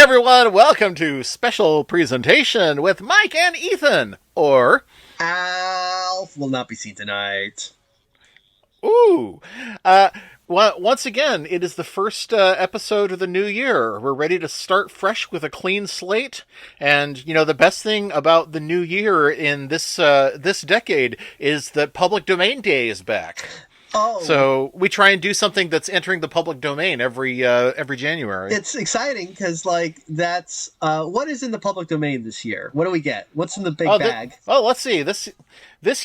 everyone, welcome to Special Presentation with Mike and Ethan, or... Alf will not be seen tonight. Ooh! Once again, it is the first episode of the new year. We're ready to start fresh with a clean slate, and, you know, the best thing about the new year in this decade is that Public Domain Day is back. Oh. So we try and do something that's entering the public domain every January. It's exciting because, that's what is in the public domain this year? What do we get? What's in the big bag? Let's see. This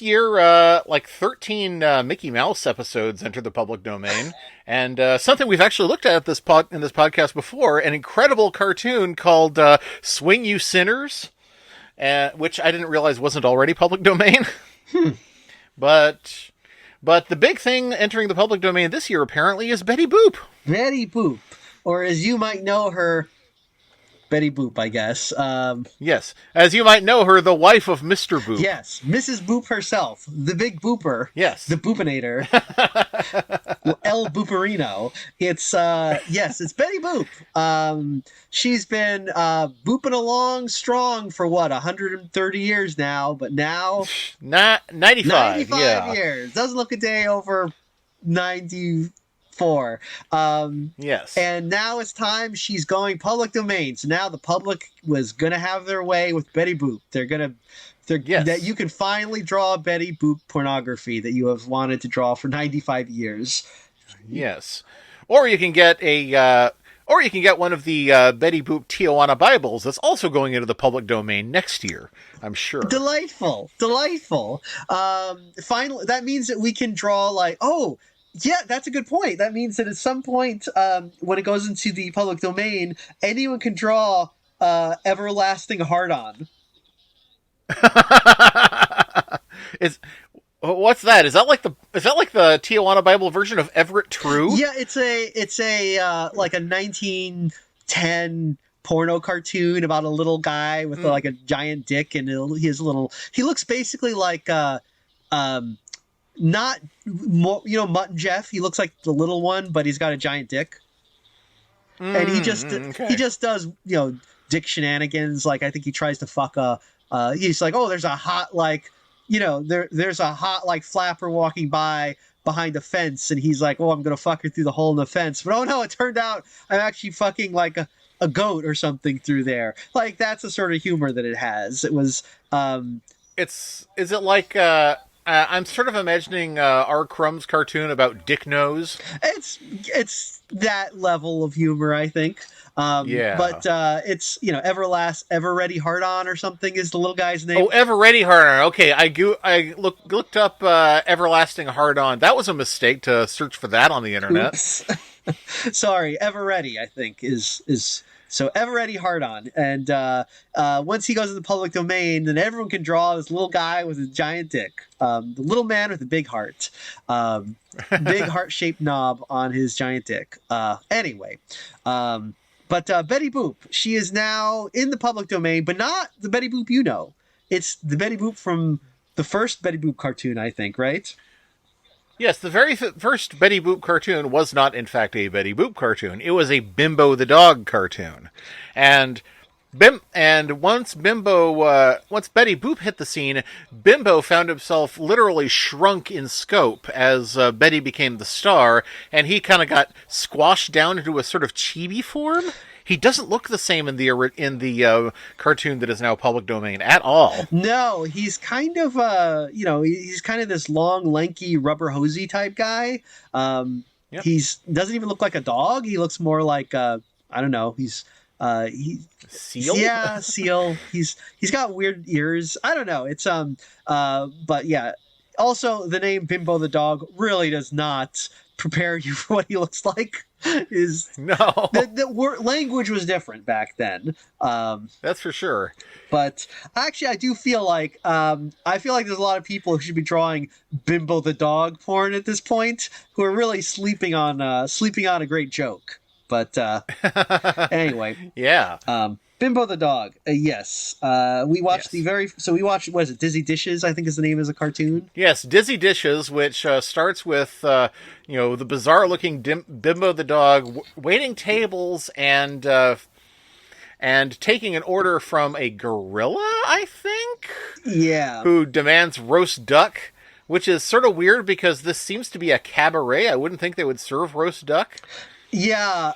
year, 13 Mickey Mouse episodes enter the public domain, and something we've actually looked at in this podcast before, an incredible cartoon called Swing You Sinners, which I didn't realize wasn't already public domain. But the big thing entering the public domain this year, apparently, is Betty Boop. Betty Boop. Or as you might know her, Betty Boop, I guess. Yes. As you might know her, the wife of Mr. Boop. Yes. Mrs. Boop herself. The big booper. Yes. The Boopinator. El Booperino. It's Betty Boop. She's been booping along strong for 130 years now, but now 95 years. Doesn't look a day over 94. Yes. And now it's time she's going public domain. So now the public was gonna have their way with Betty Boop. That you can finally draw Betty Boop pornography that you have wanted to draw for 95 years. Yes. Or you can get one of the Betty Boop Tijuana Bibles that's also going into the public domain next year, I'm sure. Delightful. Finally, that means that we can draw that's a good point. That means that at some point, when it goes into the public domain, anyone can draw everlasting hard-on. What's that? Is that like the Tijuana Bible version of Everett True? Yeah, it's a 1910 porno cartoon about a little guy with a giant dick, and he looks basically like not more, Mutt and Jeff. He looks like the little one, but he's got a giant dick, and he just does dick shenanigans. Like I think he tries to fuck he's like, oh, there's a hot there's a hot flapper walking by behind a fence, and he's like, oh, I'm gonna fuck her through the hole in the fence, but oh no, it turned out I'm actually fucking like a goat or something through there. Like that's the sort of humor that it has. It was is it like I'm sort of imagining R. Crumb's cartoon about Dick Nose. It's that level of humor, I think. Yeah. But it's Ever Ready Hard On or something is the little guy's name. Oh, Ever Ready Hard On. Okay, I looked up Everlasting Hard On. That was a mistake to search for that on the internet. Oops. Sorry, Ever Ready, I think is. So Ever Ready Hard On, and once he goes in the public domain, then everyone can draw this little guy with a giant dick, the little man with a big heart, big heart-shaped knob on his giant dick. Anyway, but Betty Boop, she is now in the public domain, but not the Betty Boop you know. It's the Betty Boop from the first Betty Boop cartoon, I think, right? Yes, the very first Betty Boop cartoon was not, in fact, a Betty Boop cartoon. It was a Bimbo the Dog cartoon. And once Betty Boop hit the scene, Bimbo found himself literally shrunk in scope as Betty became the star, and he kind of got squashed down into a sort of chibi form. He doesn't look the same in the cartoon that is now public domain at all. No, he's kind of he's kind of this long, lanky, rubber hosey type guy. Yep. He's doesn't even look like a dog. He looks more like I don't know. He's Seal? Yeah, seal. He's got weird ears. I don't know. It's but yeah. Also, the name Bimbo the Dog really does not prepare you for what he looks like. The language was different back then. That's for sure. But actually, I do feel like there's a lot of people who should be drawing Bimbo the Dog porn at this point who are really sleeping on a great joke. But anyway, yeah. Bimbo the Dog. Yes. We watched what is it? Dizzy Dishes, I think is the name of the cartoon. Yes, Dizzy Dishes, which starts with, the bizarre looking Bimbo the Dog waiting tables and and taking an order from a gorilla, I think, Yeah. who demands roast duck, which is sort of weird because this seems to be a cabaret. I wouldn't think they would serve roast duck. Yeah.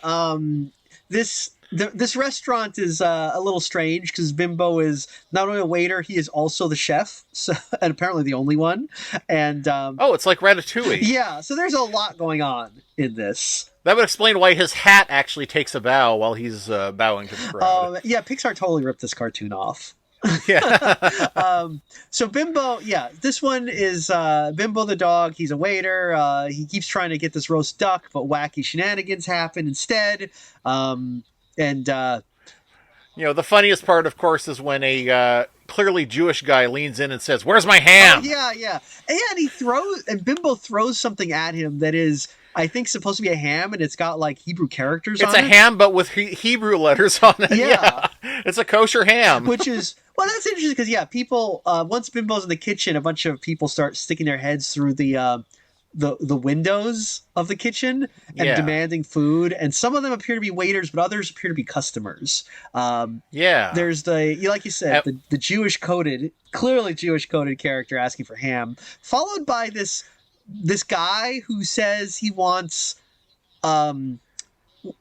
This restaurant is a little strange because Bimbo is not only a waiter, he is also the chef, so, and apparently the only one. And Oh, it's like Ratatouille. yeah, so there's a lot going on in this. That would explain why his hat actually takes a bow while he's bowing to the crowd. Yeah, Pixar totally ripped this cartoon off. Yeah. So Bimbo, yeah, this one is Bimbo the dog. He's a waiter. He keeps trying to get this roast duck, but wacky shenanigans happen instead. And the funniest part, of course, is when a clearly Jewish guy leans in and says, "Where's my ham?" Oh, yeah. And Bimbo throws something at him that is, I think, supposed to be a ham, and it's got like Hebrew characters on it. It's a ham, but with Hebrew letters on it. Yeah. It's a kosher ham. Which is, well, that's interesting because, yeah, people, once Bimbo's in the kitchen, a bunch of people start sticking their heads through the windows of the kitchen and demanding food, and some of them appear to be waiters, but others appear to be customers. There's like you said, the clearly Jewish coded character asking for ham, followed by this guy who says he wants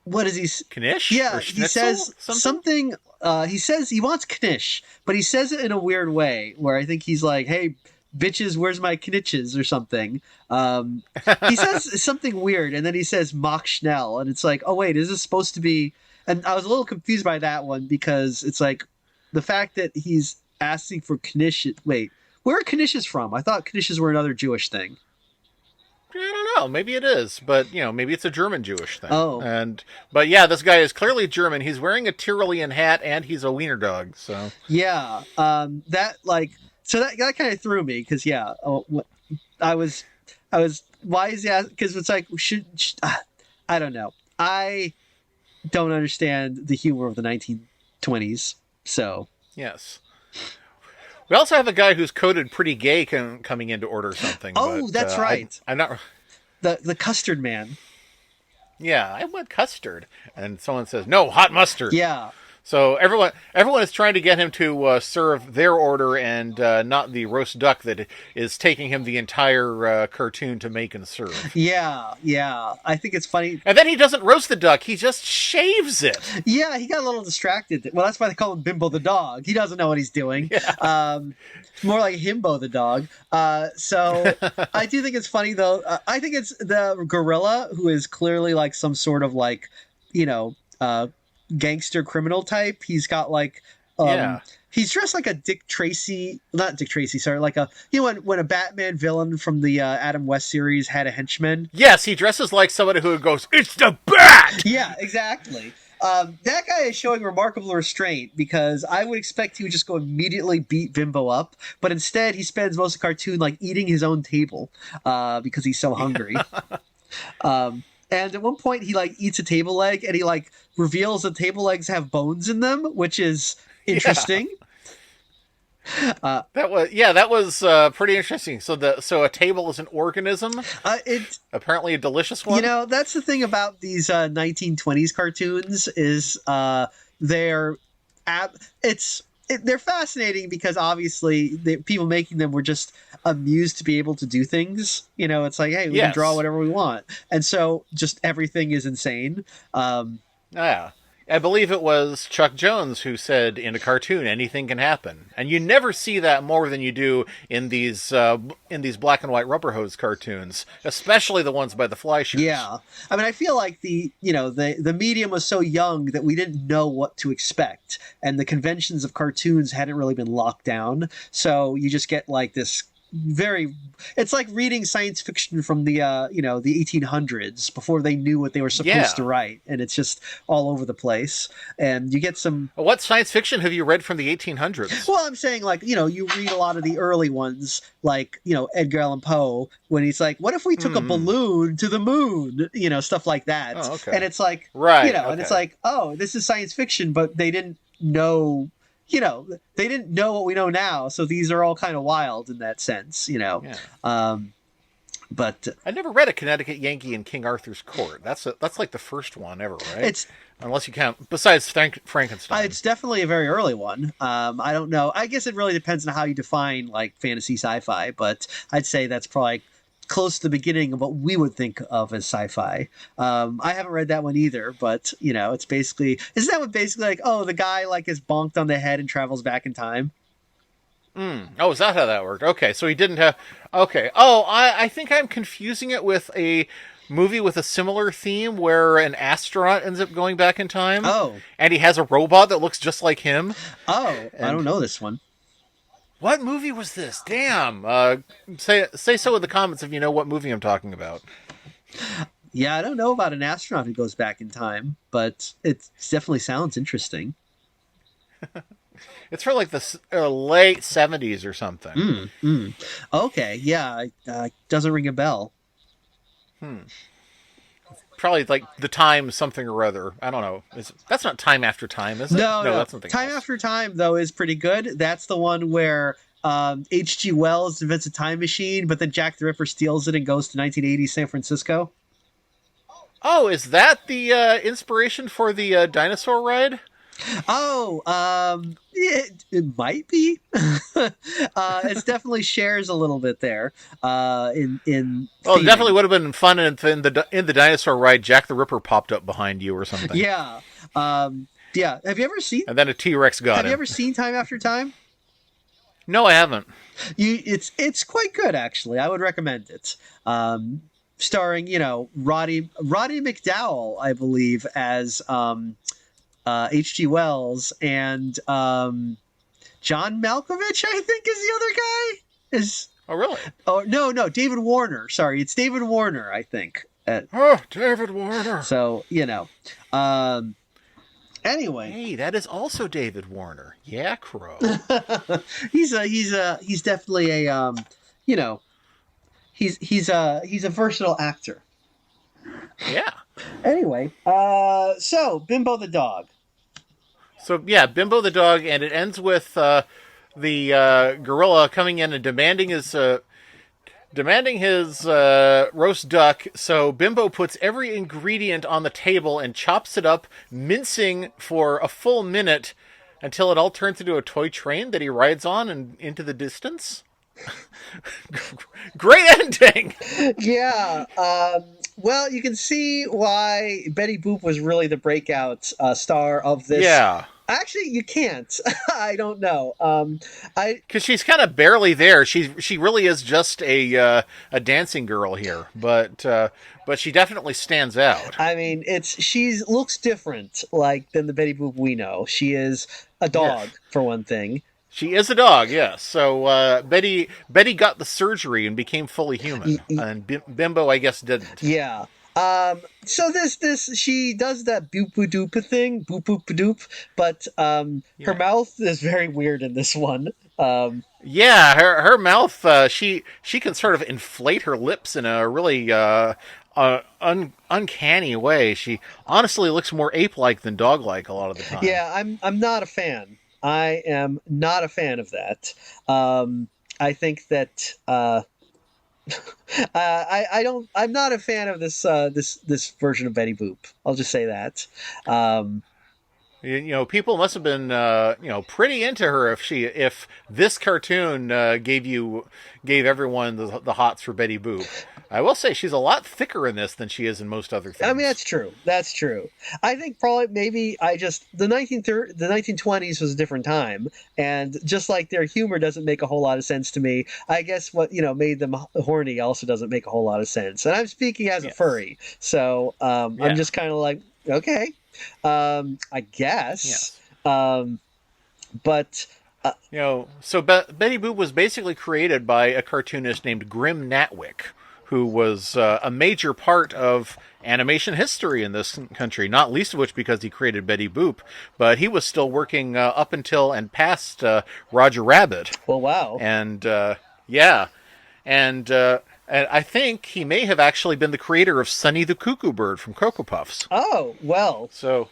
what is he? Knish? Yeah, he says something. He says he wants knish, but he says it in a weird way where I think he's like, "Hey, bitches, where's my kniches?" or something. He says something weird, and then he says Mach Schnell, and it's like, oh wait, is this supposed to be? And I was a little confused by that one because it's like the fact that he's asking for knish. Wait, where are knishes from? I thought knishes were another Jewish thing. I don't know. Maybe it is, but maybe it's a German Jewish thing. Oh, but yeah, this guy is clearly German. He's wearing a Tyrolean hat, and he's a wiener dog. So yeah, that kind of threw me because I was why is that? Because it's like I don't know. I don't understand the humor of the 1920s. So yes. We also have a guy who's coded pretty gay coming in to order something. Oh, but, that's right. I'm not. The custard man. Yeah, I want custard, and someone says no, hot mustard. Yeah. So everyone is trying to get him to serve their order and not the roast duck that is taking him the entire cartoon to make and serve. Yeah. I think it's funny. And then he doesn't roast the duck; he just shaves it. Yeah, he got a little distracted. Well, that's why they call him Bimbo the dog. He doesn't know what he's doing. Yeah. More like Himbo the dog. So I do think it's funny though. I think it's the gorilla who is clearly like some sort of like, gangster criminal type. He's got like he's dressed like a not Dick Tracy, sorry, like a when a Batman villain from the Adam West series had a henchman. Yes, he dresses like somebody who goes, "It's the Bat!" Yeah, exactly. That guy is showing remarkable restraint because I would expect he would just go immediately beat Bimbo up, but instead he spends most of the cartoon like eating his own table because he's so hungry. And at one point he like eats a table leg and he like reveals that table legs have bones in them, which is interesting. That was pretty interesting. So a table is an organism. It's apparently a delicious one. That's the thing about these 1920s cartoons is they're fascinating because obviously the people making them were just amused to be able to do things. It's like, hey, we can draw whatever we want, and so just everything is insane. Yeah. I believe it was Chuck Jones who said, in a cartoon, anything can happen. And you never see that more than you do in these black and white rubber hose cartoons, especially the ones by the Fleischers. Yeah. I mean, I feel like the medium was so young that we didn't know what to expect. And the conventions of cartoons hadn't really been locked down. So you just get like this it's like reading science fiction from the 1800s before they knew what they were supposed to write, and it's just all over the place. And you get some. What science fiction have you read from the 1800s? Well, I'm saying like you read a lot of the early ones, like Edgar Allan Poe, when he's like, "What if we took a balloon to the moon?" Stuff like that. Oh, okay. And it's like and it's like, oh, this is science fiction, but they didn't know. They didn't know what we know now, so these are all kind of wild in that sense, Yeah. But I never read A Connecticut Yankee in King Arthur's Court. That's like the first one ever, right? it's Unless you count, besides Frankenstein. it's definitely a very early one. I don't know. I guess it really depends on how you define like fantasy sci-fi, but I'd say that's probably close to the beginning of what we would think of as sci-fi. I haven't read that one either, but it's basically, isn't that what basically like, oh, the guy like is bonked on the head and travels back in time? Oh, is that how that worked? Okay, so he didn't have. Okay. Oh, I think I'm confusing it with a movie with a similar theme where an astronaut ends up going back in time. Oh. And he has a robot that looks just like him. Oh, I don't know this one. What movie was this? Damn. Say so in the comments if you know what movie I'm talking about. Yeah, I don't know about an astronaut who goes back in time, but it definitely sounds interesting. It's from like the late 70s or something. Okay, yeah, doesn't ring a bell. Probably like The Time something or other. I don't know. That's not Time After Time, is it? No, That's something Time else. After Time, though, is pretty good. That's the one where H.G. Wells invents a time machine, but then Jack the Ripper steals it and goes to 1980 San Francisco. Oh, is that the inspiration for the dinosaur ride? Oh, it might be. It definitely shares a little bit there. In Well, it theming. definitely would have been fun if in the dinosaur ride, Jack the Ripper popped up behind you or something. Yeah. Yeah. Have you ever seen? And then a T-Rex got Have him. you ever seen Time After Time? No, I haven't. It's quite good actually. I would recommend it. Starring Roddy McDowall, I believe, as H.G. Wells, and John Malkovich, I think, is the other guy. Oh, really? Oh no, David Warner. Sorry, it's David Warner, I think. Oh, David Warner. So anyway, Hey, that is also David Warner. Yeah, Crow. he's definitely a he's a versatile actor. Yeah. Anyway, so Bimbo the dog. So yeah, Bimbo the dog, and it ends with the gorilla coming in and demanding his roast duck. So Bimbo puts every ingredient on the table and chops it up, mincing for a full minute until it all turns into a toy train that he rides on and into the distance. Great ending. Yeah. Well, you can see why Betty Boop was really the breakout star of this. Yeah. Actually, you can't. I don't know. Because she's kind of barely there. She really is just a dancing girl here, but she definitely stands out. I mean, she looks different, like than the Betty Boop we know. She is a dog, for one thing. She is a dog, yes. So Betty got the surgery and became fully human, and Bimbo, I guess, didn't. Yeah. So this she does that boop doop thing, boop boop doop, but her mouth is very weird in this one. Yeah, her mouth, she can sort of inflate her lips in a really uncanny way. She honestly looks more ape-like than dog-like a lot of the time. Yeah, I'm not a fan. I am not a fan of that. I think that I'm not a fan of this version of Betty Boop. I'll just say that. People must have been pretty into her if this cartoon gave everyone the hots for Betty Boop. I will say she's a lot thicker in this than she is in most other things. I mean, that's true. That's true. I think probably maybe the 1920s was a different time, and just like their humor doesn't make a whole lot of sense to me, I guess what made them horny also doesn't make a whole lot of sense. And I'm speaking as a furry, so I'm just kind of like, okay, I guess. Yes. But so Betty Boop was basically created by a cartoonist named Grim Natwick, who was a major part of animation history in this country, not least of which because he created Betty Boop, but he was still working up until and past Roger Rabbit. Well, wow. And and I think he may have actually been the creator of Sonny the Cuckoo Bird from Cocoa Puffs. Oh, well. So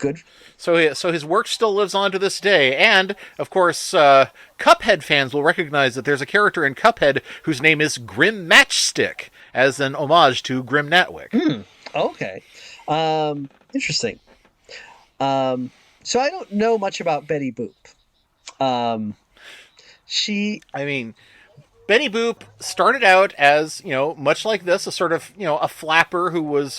Good. So his work still lives on to this day, and of course, Cuphead fans will recognize that there's a character in Cuphead whose name is Grim Matchstick, as an homage to Grim Natwick. Okay. Interesting. So I don't know much about Betty Boop. I mean, Betty Boop started out as, much like this, a sort of, a flapper who was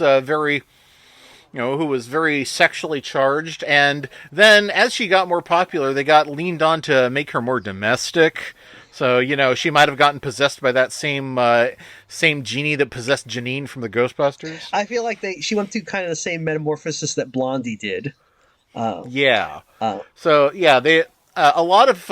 very sexually charged, and then as she got more popular, they got leaned on to make her more domestic. So, she might have gotten possessed by that same genie that possessed Janine from the Ghostbusters. I feel like she went through kind of the same metamorphosis that Blondie did. Yeah. So, yeah, they a lot of...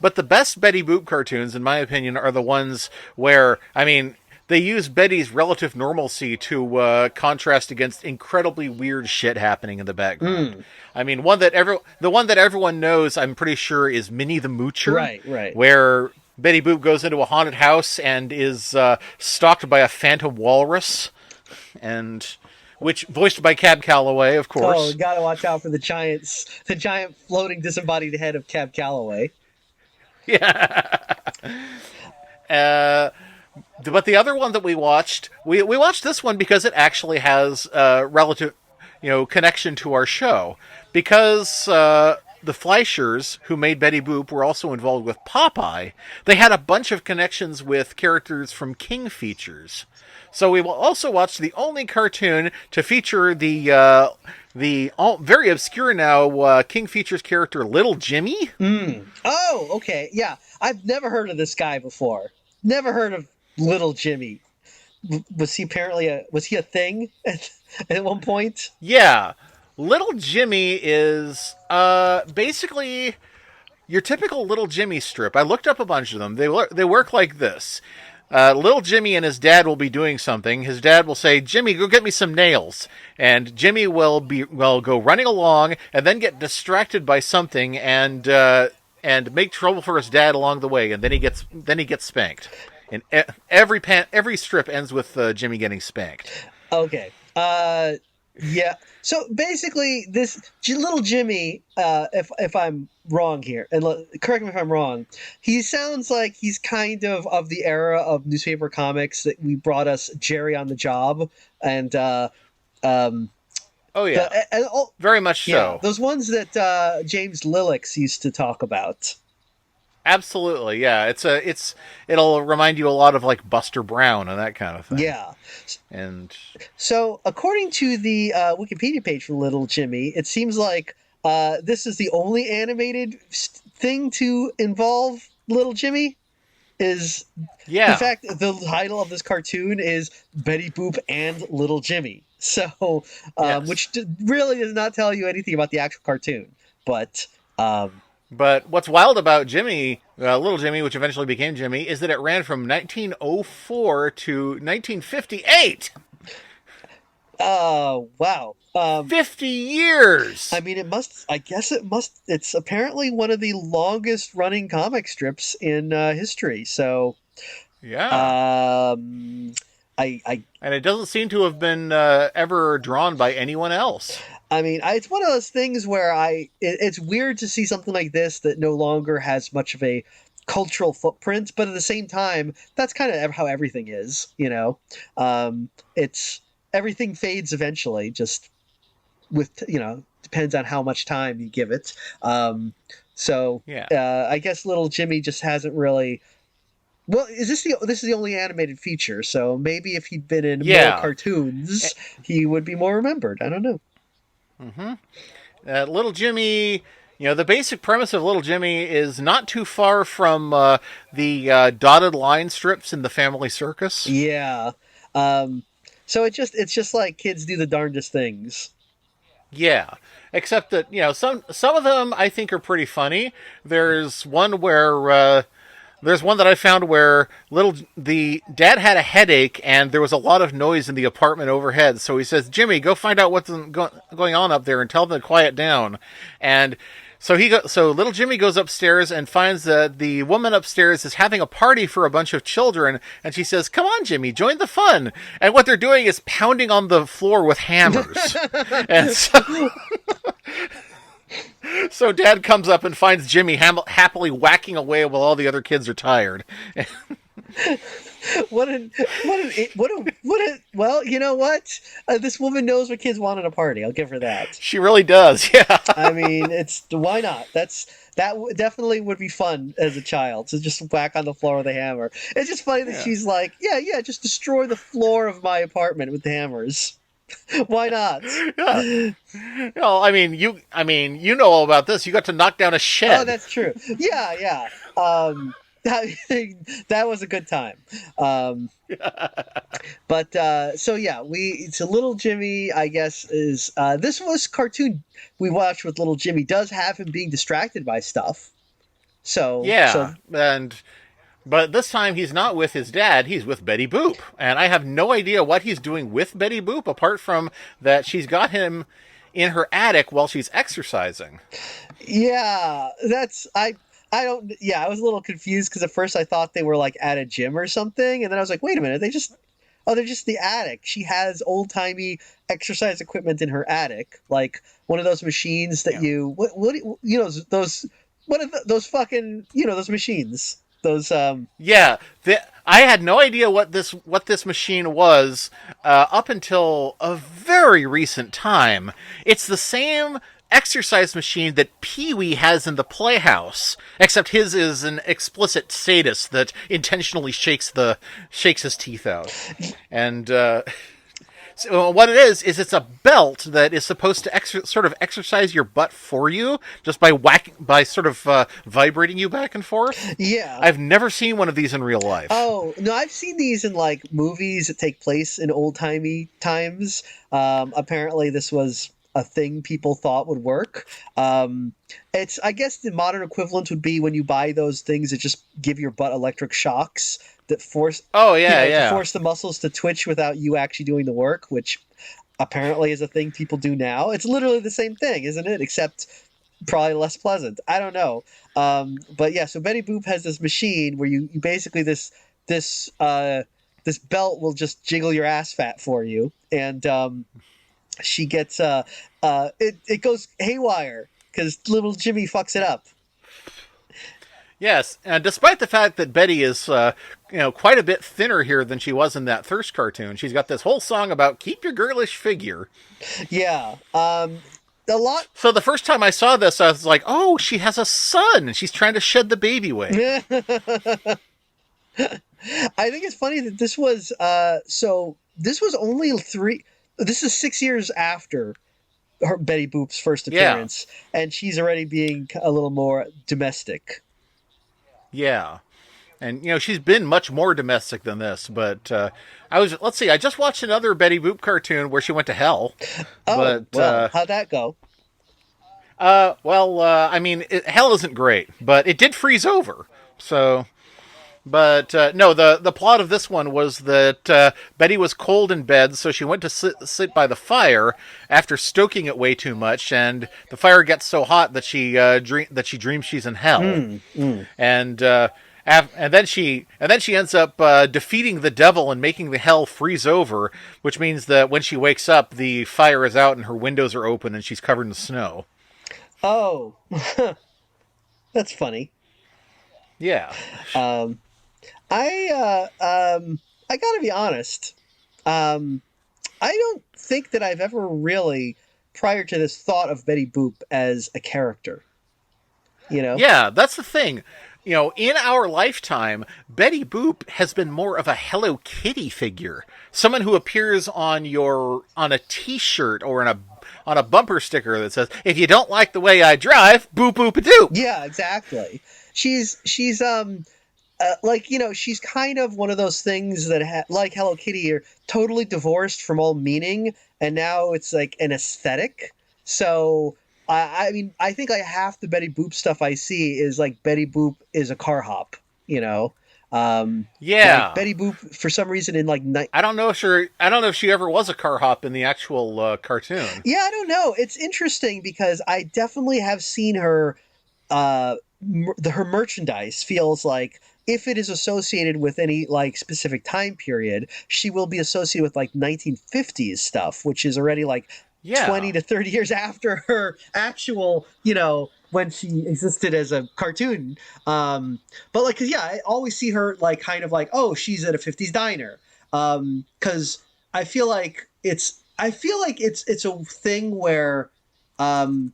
but the best Betty Boop cartoons, in my opinion, are the ones where, they use Betty's relative normalcy to contrast against incredibly weird shit happening in the background. The one that everyone knows, I'm pretty sure, is Minnie the Moocher. Right. Where Betty Boop goes into a haunted house and is stalked by a phantom walrus, and which voiced by Cab Calloway, of course. Oh, gotta watch out for the giant floating disembodied head of Cab Calloway. Yeah. But the other one that we watched this one because it actually has a relative, connection to our show. Because the Fleischers, who made Betty Boop, were also involved with Popeye. They had a bunch of connections with characters from King Features. So we will also watch the only cartoon to feature the very obscure now King Features character Little Jimmy. Oh, okay. Yeah. I've never heard of this guy before. Never heard of Little Jimmy. Was he a thing at one point? Yeah. Little Jimmy is basically your typical Little Jimmy strip. I looked up a bunch of them. They work like this. Little Jimmy and his dad will be doing something. His dad will say, "Jimmy, go get me some nails." And Jimmy will go running along and then get distracted by something and make trouble for his dad along the way. And then he gets spanked. And every strip ends with Jimmy getting spanked. Okay. Yeah. So basically, this Little Jimmy, if I'm wrong here, and correct me if I'm wrong, he sounds like he's kind of the era of newspaper comics that we brought us Jerry on the Job, and oh yeah, very much so. Yeah, those ones that James Lilix used to talk about. Absolutely, yeah. It'll remind you a lot of like Buster Brown and that kind of thing. Yeah. And so, according to the Wikipedia page for Little Jimmy, it seems like this is the only animated thing to involve Little Jimmy. In fact, the title of this cartoon is Betty Boop and Little Jimmy. So, yes. Which really does not tell you anything about the actual cartoon, but. But what's wild about Jimmy, Little Jimmy, which eventually became Jimmy, is that it ran from 1904 to 1958. Oh, wow. 50 years! I mean, it's apparently one of the longest running comic strips in history, so... Yeah. And it doesn't seem to have been ever drawn by anyone else. I mean, it's one of those things where it's weird to see something like this that no longer has much of a cultural footprint, but at the same time, that's kind of how everything is, it's everything fades eventually, just with, depends on how much time you give it. I guess Little Jimmy just hasn't really. Well, this is the only animated feature, so maybe if he'd been in more cartoons, he would be more remembered. I don't know. Mm-hmm. Little Jimmy, the basic premise of Little Jimmy is not too far from the dotted line strips in the Family Circus. Yeah. So it's just like kids do the darndest things. Yeah. Except that, some of them I think are pretty funny. There's one that I found where the dad had a headache and there was a lot of noise in the apartment overhead. So he says, "Jimmy, go find out what's going on up there and tell them to quiet down." And so Little Jimmy goes upstairs and finds that the woman upstairs is having a party for a bunch of children. And she says, "Come on, Jimmy, join the fun." And what they're doing is pounding on the floor with hammers. And so So Dad comes up and finds Jimmy happily whacking away while all the other kids are tired. Well, you know what? This woman knows what kids want at a party. I'll give her that. She really does, yeah. I mean, why not? Definitely would be fun as a child to just whack on the floor with a hammer. It's just funny that she's like, yeah, just destroy the floor of my apartment with the hammers. Why not? Yeah. Well, you know all about this. You got to knock down a shed. Oh, that's true. Yeah. That was a good time. But so yeah, so little Jimmy, I guess, is this was cartoon we watched with little Jimmy does have him being distracted by stuff. Yeah, but this time he's not with his dad, he's with Betty Boop. And I have no idea what he's doing with Betty Boop, apart from that she's got him in her attic while she's exercising. Yeah, I don't, yeah, I was a little confused because at first I thought they were like at a gym or something. And then I was like, wait a minute, they're just the attic. She has old timey exercise equipment in her attic, like one of those machines that those fucking, those machines. Those Yeah, I had no idea what this machine was up until a very recent time. It's the same exercise machine that Pee-wee has in the Playhouse, except his is an explicit sadist that intentionally shakes his teeth out. And so what it is it's a belt that is supposed to sort of exercise your butt for you just by vibrating you back and forth. Yeah. I've never seen one of these in real life. Oh, no, I've seen these in like movies that take place in old-timey times. Apparently this was a thing people thought would work. I guess the modern equivalent would be when you buy those things that just give your butt electric shocks that force to force the muscles to twitch without you actually doing the work, which apparently is a thing people do now. It's literally the same thing, isn't it? Except probably less pleasant. I don't know. But yeah, so Betty Boop has this machine where you basically this belt will just jiggle your ass fat for you, and she gets it goes haywire because little Jimmy fucks it up. Yes, and despite the fact that Betty is quite a bit thinner here than she was in that Thirst cartoon, she's got this whole song about keep your girlish figure. Yeah. A lot. So the first time I saw this, I was like, oh, she has a son and she's trying to shed the baby weight. I think it's funny that this was this was only this is 6 years after Betty Boop's first appearance, and she's already being a little more domestic. Yeah. And, she's been much more domestic than this, but I just watched another Betty Boop cartoon where she went to hell. Oh, well, how'd that go? Hell isn't great, but it did freeze over, so... But no, the plot of this one was that Betty was cold in bed, so she went to sit by the fire after stoking it way too much, and the fire gets so hot that she dreams she's in hell, and then she ends up defeating the devil and making the hell freeze over, which means that when she wakes up, the fire is out and her windows are open and she's covered in snow. Oh, that's funny. Yeah. I gotta be honest. I don't think that I've ever really, prior to this, thought of Betty Boop as a character. Yeah, that's the thing. In our lifetime, Betty Boop has been more of a Hello Kitty figure, someone who appears on a T-shirt or on a bumper sticker that says, "If you don't like the way I drive, boop boop a doop." Yeah, exactly. She's she's kind of one of those things that like Hello Kitty are totally divorced from all meaning, and now it's like an aesthetic. So I mean, I think like half the Betty Boop stuff I see is like Betty Boop is a car hop, Yeah. Like Betty Boop for some reason in like I don't know if she ever was a car hop in the actual cartoon. Yeah, I don't know. It's interesting because I definitely have seen her. Her merchandise feels like if it is associated with any like specific time period, she will be associated with like 1950s stuff, which is already like Yeah. 20 to 30 years after her actual, when she existed as a cartoon. But like, cause yeah, I always see her like kind of like, oh, she's at a 50s diner. Cause I feel like it's a thing where, um,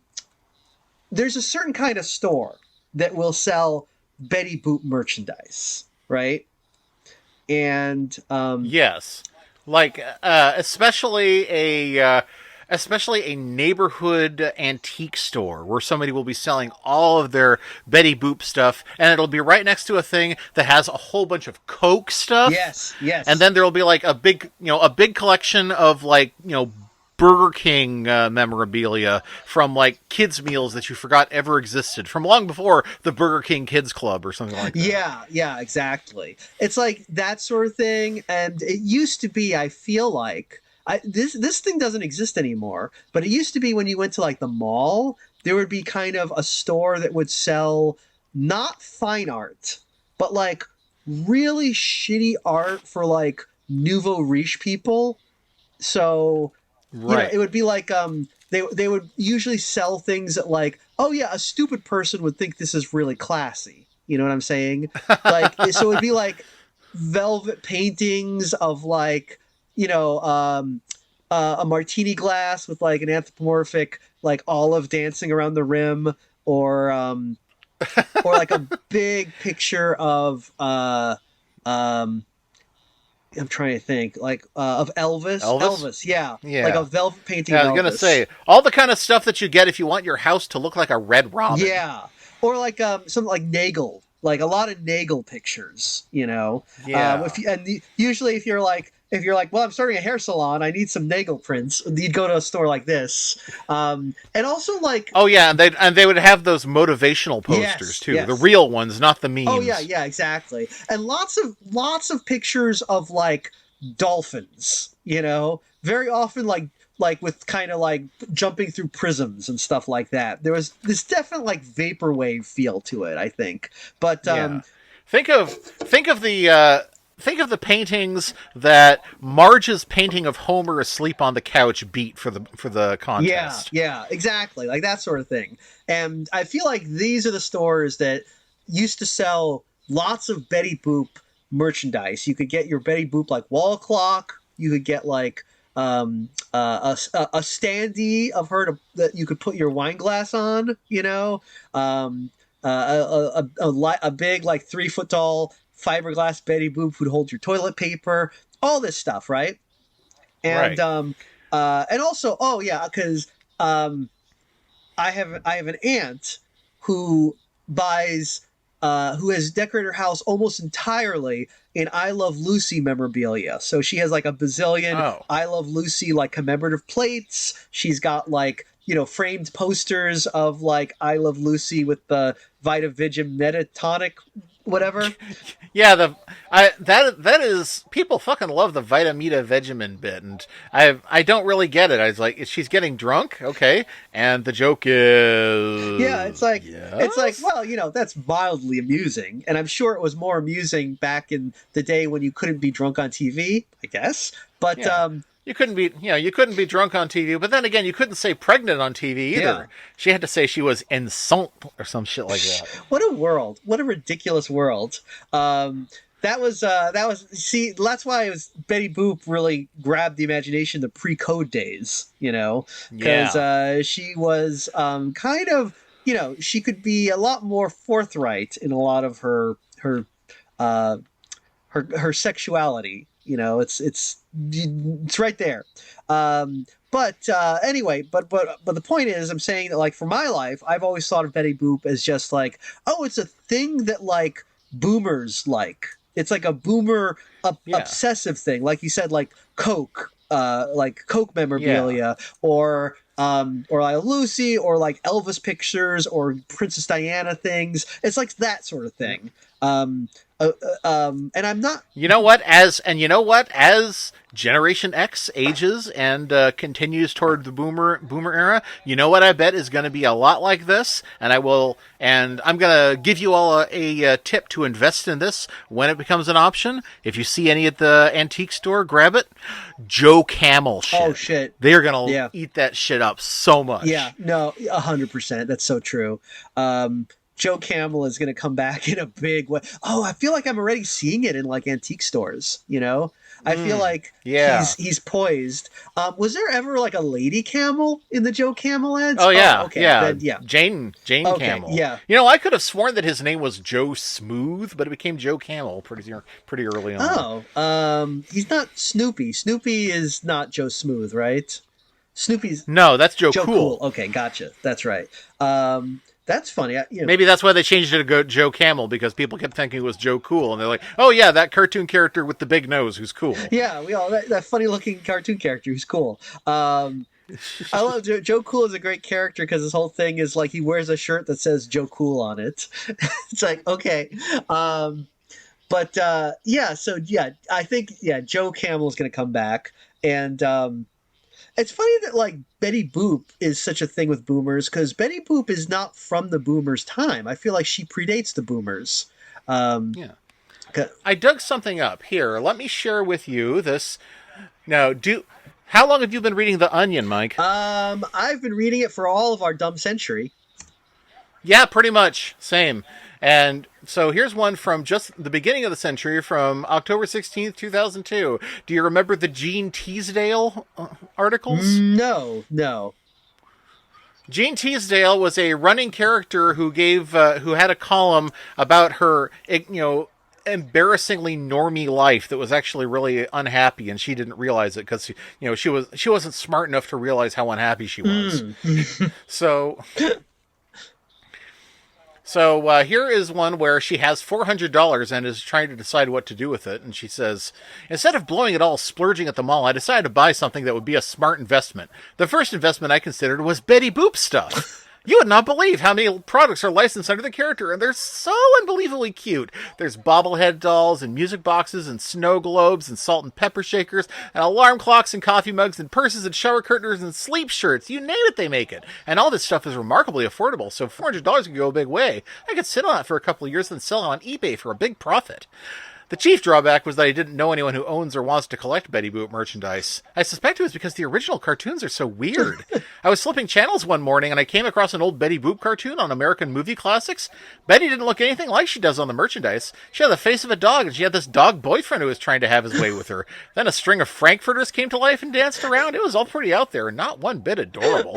there's a certain kind of store that will sell Betty Boop merchandise, right? And Yes. Like especially a neighborhood antique store where somebody will be selling all of their Betty Boop stuff, and it'll be right next to a thing that has a whole bunch of Coke stuff, yes, and yes. then there'll be like a big collection of like Burger King memorabilia from like kids meals that you forgot ever existed from long before the Burger King Kids Club or something like that. Yeah, yeah, exactly. It's like that sort of thing, and it used to be. I feel like this thing doesn't exist anymore, but it used to be when you went to like the mall, there would be kind of a store that would sell not fine art, but like really shitty art for like nouveau riche people. So Right. it would be like they would usually sell things that like, oh yeah, a stupid person would think this is really classy. You know what I'm saying? Like so it'd be like velvet paintings of like, you know, a martini glass with like an anthropomorphic like olive dancing around the rim, or like a big picture of um I'm trying to think, like of Elvis. Elvis? Elvis, yeah, like a Yeah. velvet painting Yeah, I of was gonna Elvis. say all the kind of stuff that you get if you want your house to look like a red robin. Yeah, or like something like Nagel, like a lot of Nagel pictures. If Yeah. you, and usually if you're like, well, I'm starting a hair salon, I need some Nagel prints. You'd go to a store like this, and also like, Oh yeah, and they would have those motivational posters yes, too, the yes. real ones, not the Oh yeah, memes. yeah, exactly. And lots of pictures of like dolphins, very often like with kind of like jumping through prisms and stuff like that. There was this definite like vaporwave feel to it, I think. But Yeah. Think of think of the think of the paintings that Marge's painting of Homer asleep on the couch beat for the yeah, contest. yeah, exactly. Like that sort of thing. And I feel like these are the stores that used to sell lots of Betty Boop merchandise. You could get your Betty Boop like wall clock. You could get like a standee of her that you could put your wine glass on. Um, a big like 3 foot tall fiberglass Betty Boop who'd hold your toilet paper. All this stuff, right? And Right. also, oh yeah, because um, I have an aunt who buys who has decorated her house almost entirely in I Love Lucy memorabilia. So she has like a bazillion Oh. I Love Lucy like commemorative plates. She's got like framed posters of like I Love Lucy with the Vita Vigim Metatonic whatever. Yeah, that is people fucking love the Vitamita Vegemin bit, and I don't really get it. I was like, she's getting drunk, okay, and the joke Yeah, is it's like, yes, well, that's mildly amusing, and I'm sure it was more amusing back in the day when you couldn't be drunk on TV, I guess. But yeah. You couldn't be drunk on TV, but then again, you couldn't say pregnant on TV yeah, either. She had to say she was enceinte or some shit like that. what a world! What a ridiculous world! That was see, that's why it was Betty Boop really grabbed the imagination the pre-code days, because Yeah, she was kind of she could be a lot more forthright in a lot of uh, her sexuality. It's right there. But anyway, but the point is, I'm saying that like for my life, I've always thought of Betty Boop as just like, oh, it's a thing that like boomers like. It's like a boomer yeah, obsessive thing, like you said, like Coke yeah. memorabilia, or like Lucy, or like Elvis pictures, or Princess Diana things. It's like that sort of thing. And I'm not. You know what? As Generation X ages and continues toward the boomer era, you know what I bet is going to be a lot like this, and I'm going to give you all a tip to invest in this when it becomes an option. If you see any at the antique store, grab it. Joe Camel shit. Oh shit! They're going Yeah. to eat that shit up so much. Yeah, no, 100%. That's so true. Joe Camel is going to come back in a big way. Oh, I feel like I'm already seeing it in like antique stores. You know, I feel like Yeah. he's poised. Was there ever like a lady camel in the Joe Camel ads? Oh yeah, okay, yeah, then, yeah. Jane Okay, Camel. yeah. You know, I could have sworn that his name was Joe Smooth, but it became Joe Camel pretty early on. He's not Snoopy. Snoopy is not Joe Smooth, right? Snoopy's No, that's Joe Joe Cool. Okay, gotcha. That's right. That's funny. Maybe that's why they changed it to Joe Camel, because people kept thinking it was Joe Cool, and they're like, "Oh yeah, that cartoon character with the big nose who's cool." Yeah, we all that funny looking cartoon character who's cool. I love Joe Cool is a great character because his whole thing is like he wears a shirt that says Joe Cool on it. It's like okay, yeah. So yeah, I think Joe Camel is going to come back, and it's funny that like Betty Boop is such a thing with boomers because Betty Boop is not from the boomers' time. I feel like she predates the boomers. Yeah. I dug something up here. Let me share with you this. Now, how long have you been reading The Onion, Mike? I've been reading it for all of our dumb century. Yeah, pretty much. Same. And so here's one from just the beginning of the century, from October 16th, 2002. Do you remember the Jean Teasdale articles? No. Jean Teasdale was a running character who had a column about her, embarrassingly normie life that was actually really unhappy, and she didn't realize it because she wasn't smart enough to realize how unhappy she was. So here is one where she has $400 and is trying to decide what to do with it. And she says, "Instead of blowing it all splurging at the mall, I decided to buy something that would be a smart investment. The first investment I considered was Betty Boop stuff. You would not believe how many products are licensed under the character, and they're so unbelievably cute. There's bobblehead dolls, and music boxes, and snow globes, and salt and pepper shakers, and alarm clocks, and coffee mugs, and purses, and shower curtains, and sleep shirts. You name it, they make it. And all this stuff is remarkably affordable, so $400 can go a big way. I could sit on it for a couple of years and sell it on eBay for a big profit." The chief drawback was that I didn't know anyone who owns or wants to collect Betty Boop merchandise. I suspect it was because the original cartoons are so weird. I was flipping channels one morning and I came across an old Betty Boop cartoon on American Movie Classics. Betty didn't look anything like she does on the merchandise. She had the face of a dog, and she had this dog boyfriend who was trying to have his way with her. Then a string of Frankfurters came to life and danced around. It was all pretty out there and not one bit adorable.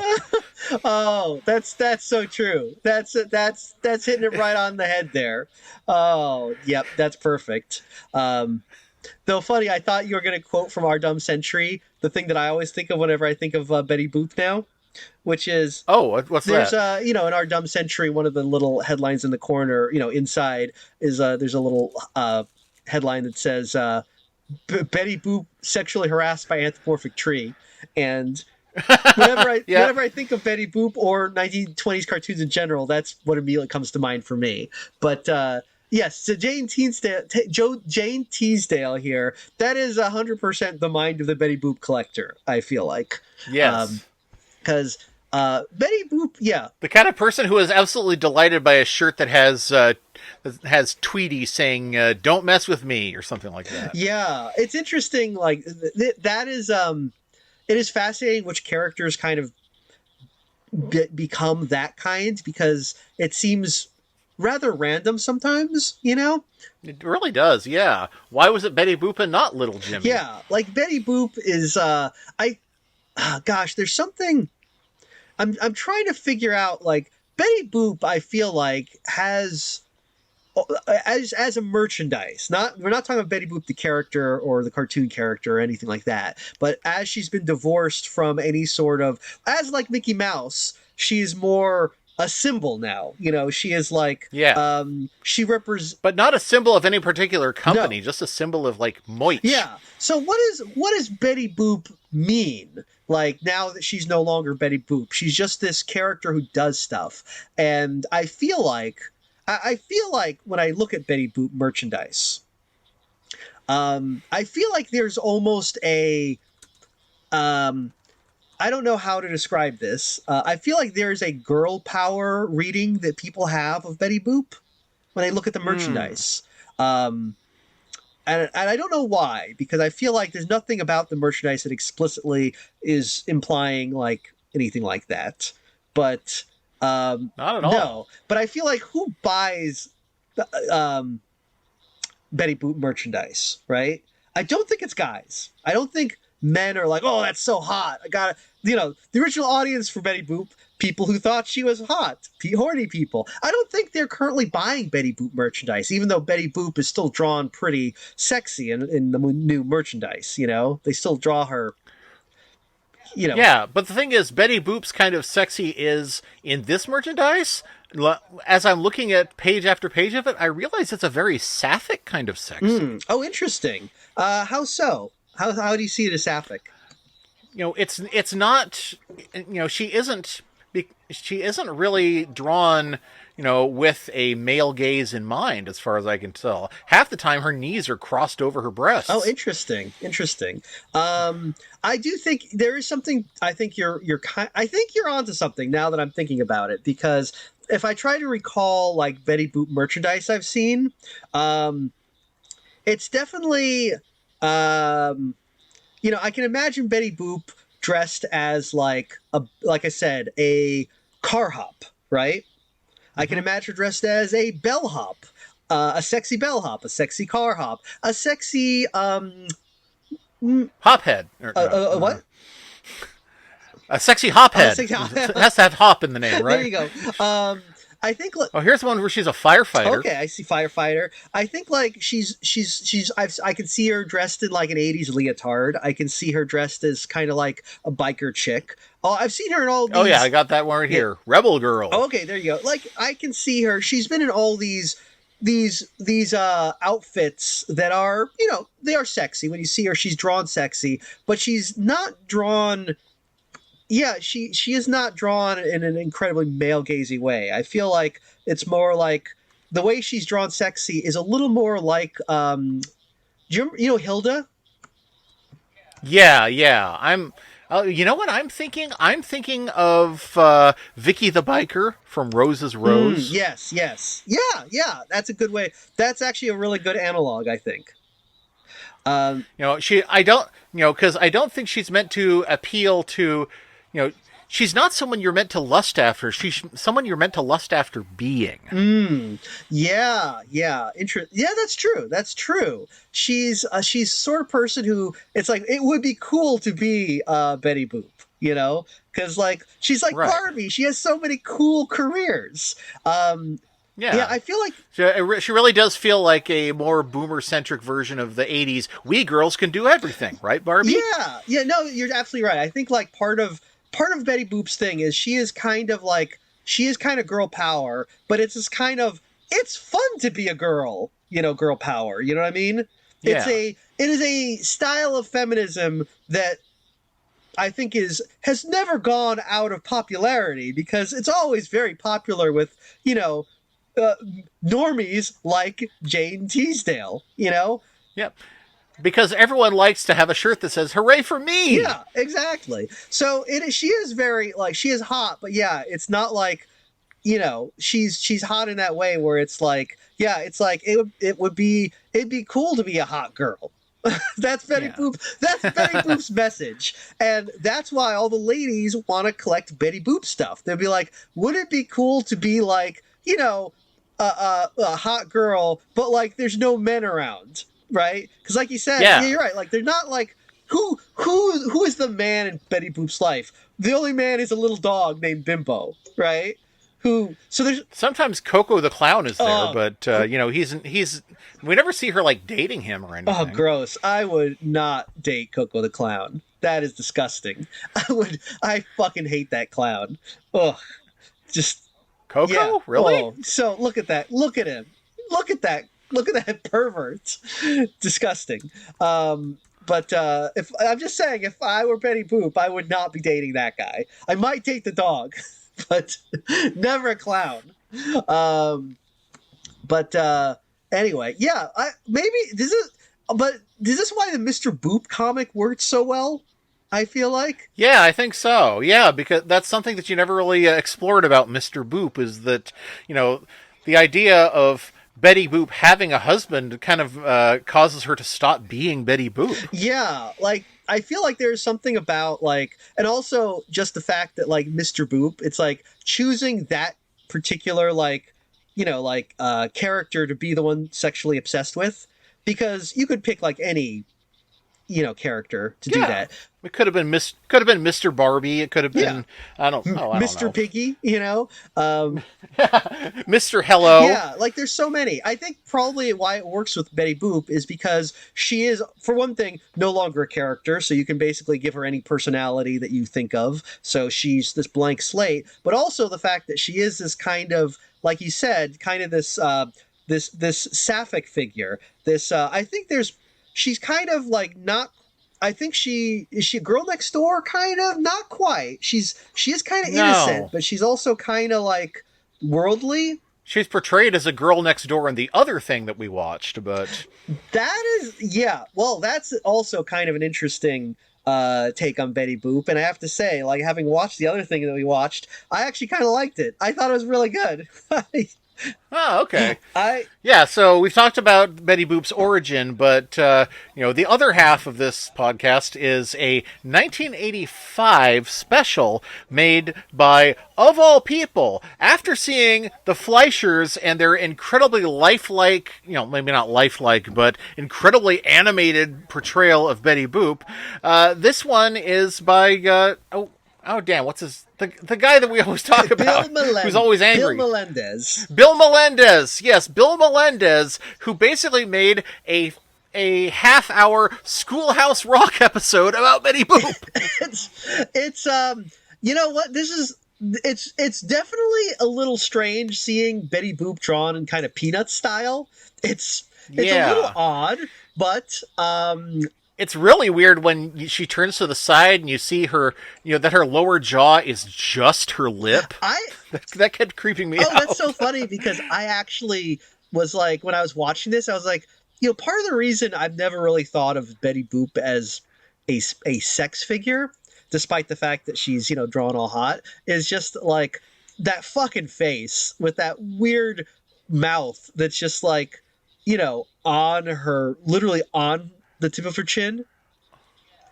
Oh, that's so true. That's hitting it right on the head there. Oh, yep, that's perfect. Though funny, I thought you were going to quote from Our Dumb Century, the thing that I always think of whenever I think of Betty Boop now, which is what's there's that? in Our Dumb Century, one of the little headlines in the corner, inside is there's a little headline that says Betty Boop sexually harassed by anthropomorphic tree, and whenever I think of Betty Boop or 1920s cartoons in general, that's what immediately comes to mind for me. But yes, so Jane Teasdale here, that is 100% the mind of the Betty Boop collector, I feel like. Yes. Because Betty Boop, yeah. The kind of person who is absolutely delighted by a shirt that has Tweety saying, "Don't mess with me," or something like that. Yeah, it's interesting. Like, that is... it is fascinating which characters kind of become that kind, because it seems rather random sometimes, It really does, yeah. Why was it Betty Boop and not Little Jimmy? Yeah, like Betty Boop is gosh, there's something I'm trying to figure out. Like, Betty Boop, I feel like has as a merchandise, we're not talking about Betty Boop the character or the cartoon character or anything like that, but as she's been divorced from any sort of, as like Mickey Mouse, she's more a symbol now. She is like, she represents, but not a symbol of any particular company, just a symbol of like Moich. Yeah. So what does Betty Boop mean? Like, now that she's no longer Betty Boop, she's just this character who does stuff, and I feel like I feel like when I look at Betty Boop merchandise, I feel like there's almost a I don't know how to describe this. I feel like there's a girl power reading that people have of Betty Boop when they look at the Hmm. merchandise. Um, and I don't know why, because I feel like there's nothing about the merchandise that explicitly is implying like anything like that. But Not at all. no, but I feel like who buys um, Betty Boop merchandise, right? I don't think it's guys. I don't think men are like, oh, that's so hot. I got to, the original audience for Betty Boop, people who thought she was hot, horny people. I don't think they're currently buying Betty Boop merchandise, even though Betty Boop is still drawn pretty sexy in the new merchandise. They still draw her. You know, Yeah, but the thing is, Betty Boop's kind of sexy is in this merchandise. As I'm looking at page after page of it, I realize it's a very sapphic kind of sexy. Oh, interesting. How so? How do you see it as sapphic? It's not. She isn't really drawn. With a male gaze in mind, as far as I can tell. Half the time, her knees are crossed over her Oh, breasts. interesting, interesting. I do think there is something. I think I think you're onto something now that I'm thinking about it. Because if I try to recall like Betty Boop merchandise I've seen, um, it's definitely, um, I can imagine Betty Boop dressed as like I said, a car hop, right? I can Hmm. imagine her dressed as a bellhop, a sexy bellhop, a sexy car hop, a sexy mm, Hophead. Or, no, what? a sexy A hophead. sexy. It has to have hop in the name, There right? you go. I think. Oh, here's one where she's a firefighter. Okay, I see firefighter. I think like I can see her dressed in like an '80s leotard. I can see her dressed as kind of like a biker chick. Oh, I've seen her in all Oh yeah, I these. got that one right Yeah. here. Rebel Girl. Oh, okay, there you go. Like I can see her. She's been in all these outfits that are they are sexy. When you see her, she's drawn sexy, but she's not drawn. Yeah, she is not drawn in an incredibly male gazy way. I feel like it's more like the way she's drawn sexy is a little more like you know Hilda? Yeah, yeah. I'm. You know what I'm thinking? I'm thinking of Vicky the biker from Rose's Rose. Yes, yes. Yeah, yeah. That's a good way. That's actually a really good analog, I think. Um I don't. Because I don't think she's meant to appeal to. You know, she's not someone you're meant to lust after. She's someone you're meant to lust after being. yeah, yeah. Yeah, that's true. That's true. She's sort of person who it's like it would be cool to be Betty Boop, because like she's like Right. Barbie. She has so many cool careers. Um, yeah, Yeah. I feel like She really does feel like a more boomer centric version of the 80s. We girls can do everything, right, Barbie? yeah, yeah. No, you're absolutely right. I think like part of Betty Boop's thing is she is kind of girl power, but it's this kind of it's fun to be a girl, girl power. You know what I mean? Yeah. It is a style of feminism that I think has never gone out of popularity because it's always very popular with you know uh, normies like Jane Teasdale. Yeah. Because everyone likes to have a shirt that says "Hooray for me." Yeah, exactly. So she is very like she is hot, but yeah, it's not like she's hot in that way where it's like yeah, it's like it'd be cool to be a hot girl. That's Betty Yeah. Boop. That's Betty Boop's message, and that's why all the ladies want to collect Betty Boop stuff. They'll be like, "Would it be cool to be like a hot girl, but like there's no men around, right? Because like you said, yeah, Yeah. you're right. Like they're not like who is the man in Betty Boop's life? The only man is a little dog named Bimbo, right? Who? So there's Sometimes Coco the clown is there, oh but he's we never see her like dating him or oh anything. gross. I would not date Coco the clown. That is disgusting. I fucking hate that clown. Ugh. Just yeah. Coco? Really? Oh, so look at that. Look at him. Look at that. Look at that pervert. Disgusting. But if I'm just saying, if I were Betty Boop, I would not be dating that guy. I might date the dog, but never a clown. Um, But anyway, yeah, is this why the Mr. Boop comic worked so well? I feel like. Yeah, I think so. Yeah, because that's something that you never really explored about Mr. Boop is that, the idea of Betty Boop having a husband kind of causes her to stop being Betty Boop. Yeah, like I feel like there's something about like, and also just the fact that like Mr. Boop, it's like choosing that particular like, character to be the one sexually obsessed with, because you could pick like any character to do that. It could have been Mr. Barbie. It could have been I don't know. Mr. Piggy, Mr. Hello. Yeah, like there's so many. I think probably why it works with Betty Boop is because she is, for one thing, no longer a character, so you can basically give her any personality that you think of. So she's this blank slate, but also the fact that she is this kind of, like you said, kind of this this sapphic figure. This I think she's kind of like not. I think is she a girl next door? Kind of, not quite. She is kind of innocent, but she's also kind of like worldly. She's portrayed as a girl next door in the other thing that we watched, but that is, yeah. Well, that's also kind of an interesting take on Betty Boop, and I have to say, like, having watched the other thing that we watched, I actually kind of liked it. I thought it was really good. Oh, okay. Yeah, so we've talked about Betty Boop's origin, but, the other half of this podcast is a 1985 special made by, of all people, after seeing the Fleischers and their incredibly lifelike, maybe not lifelike, but incredibly animated portrayal of Betty Boop. This one is by, oh damn! What's the guy that we always talk about? Who's always angry? Bill Melendez. Bill Melendez. Yes, Bill Melendez, who basically made a half-hour Schoolhouse Rock episode about Betty Boop. it's you know what? It's definitely a little strange seeing Betty Boop drawn in kind of Peanuts style. It's a little odd, but it's really weird when she turns to the side and you see her, that her lower jaw is just her lip. That kept creeping me out. Oh, that's so funny because I actually was like, when I was watching this, I was like, part of the reason I've never really thought of Betty Boop as a sex figure, despite the fact that she's, drawn all hot, is just like that fucking face with that weird mouth that's just like, literally on the tip of her chin.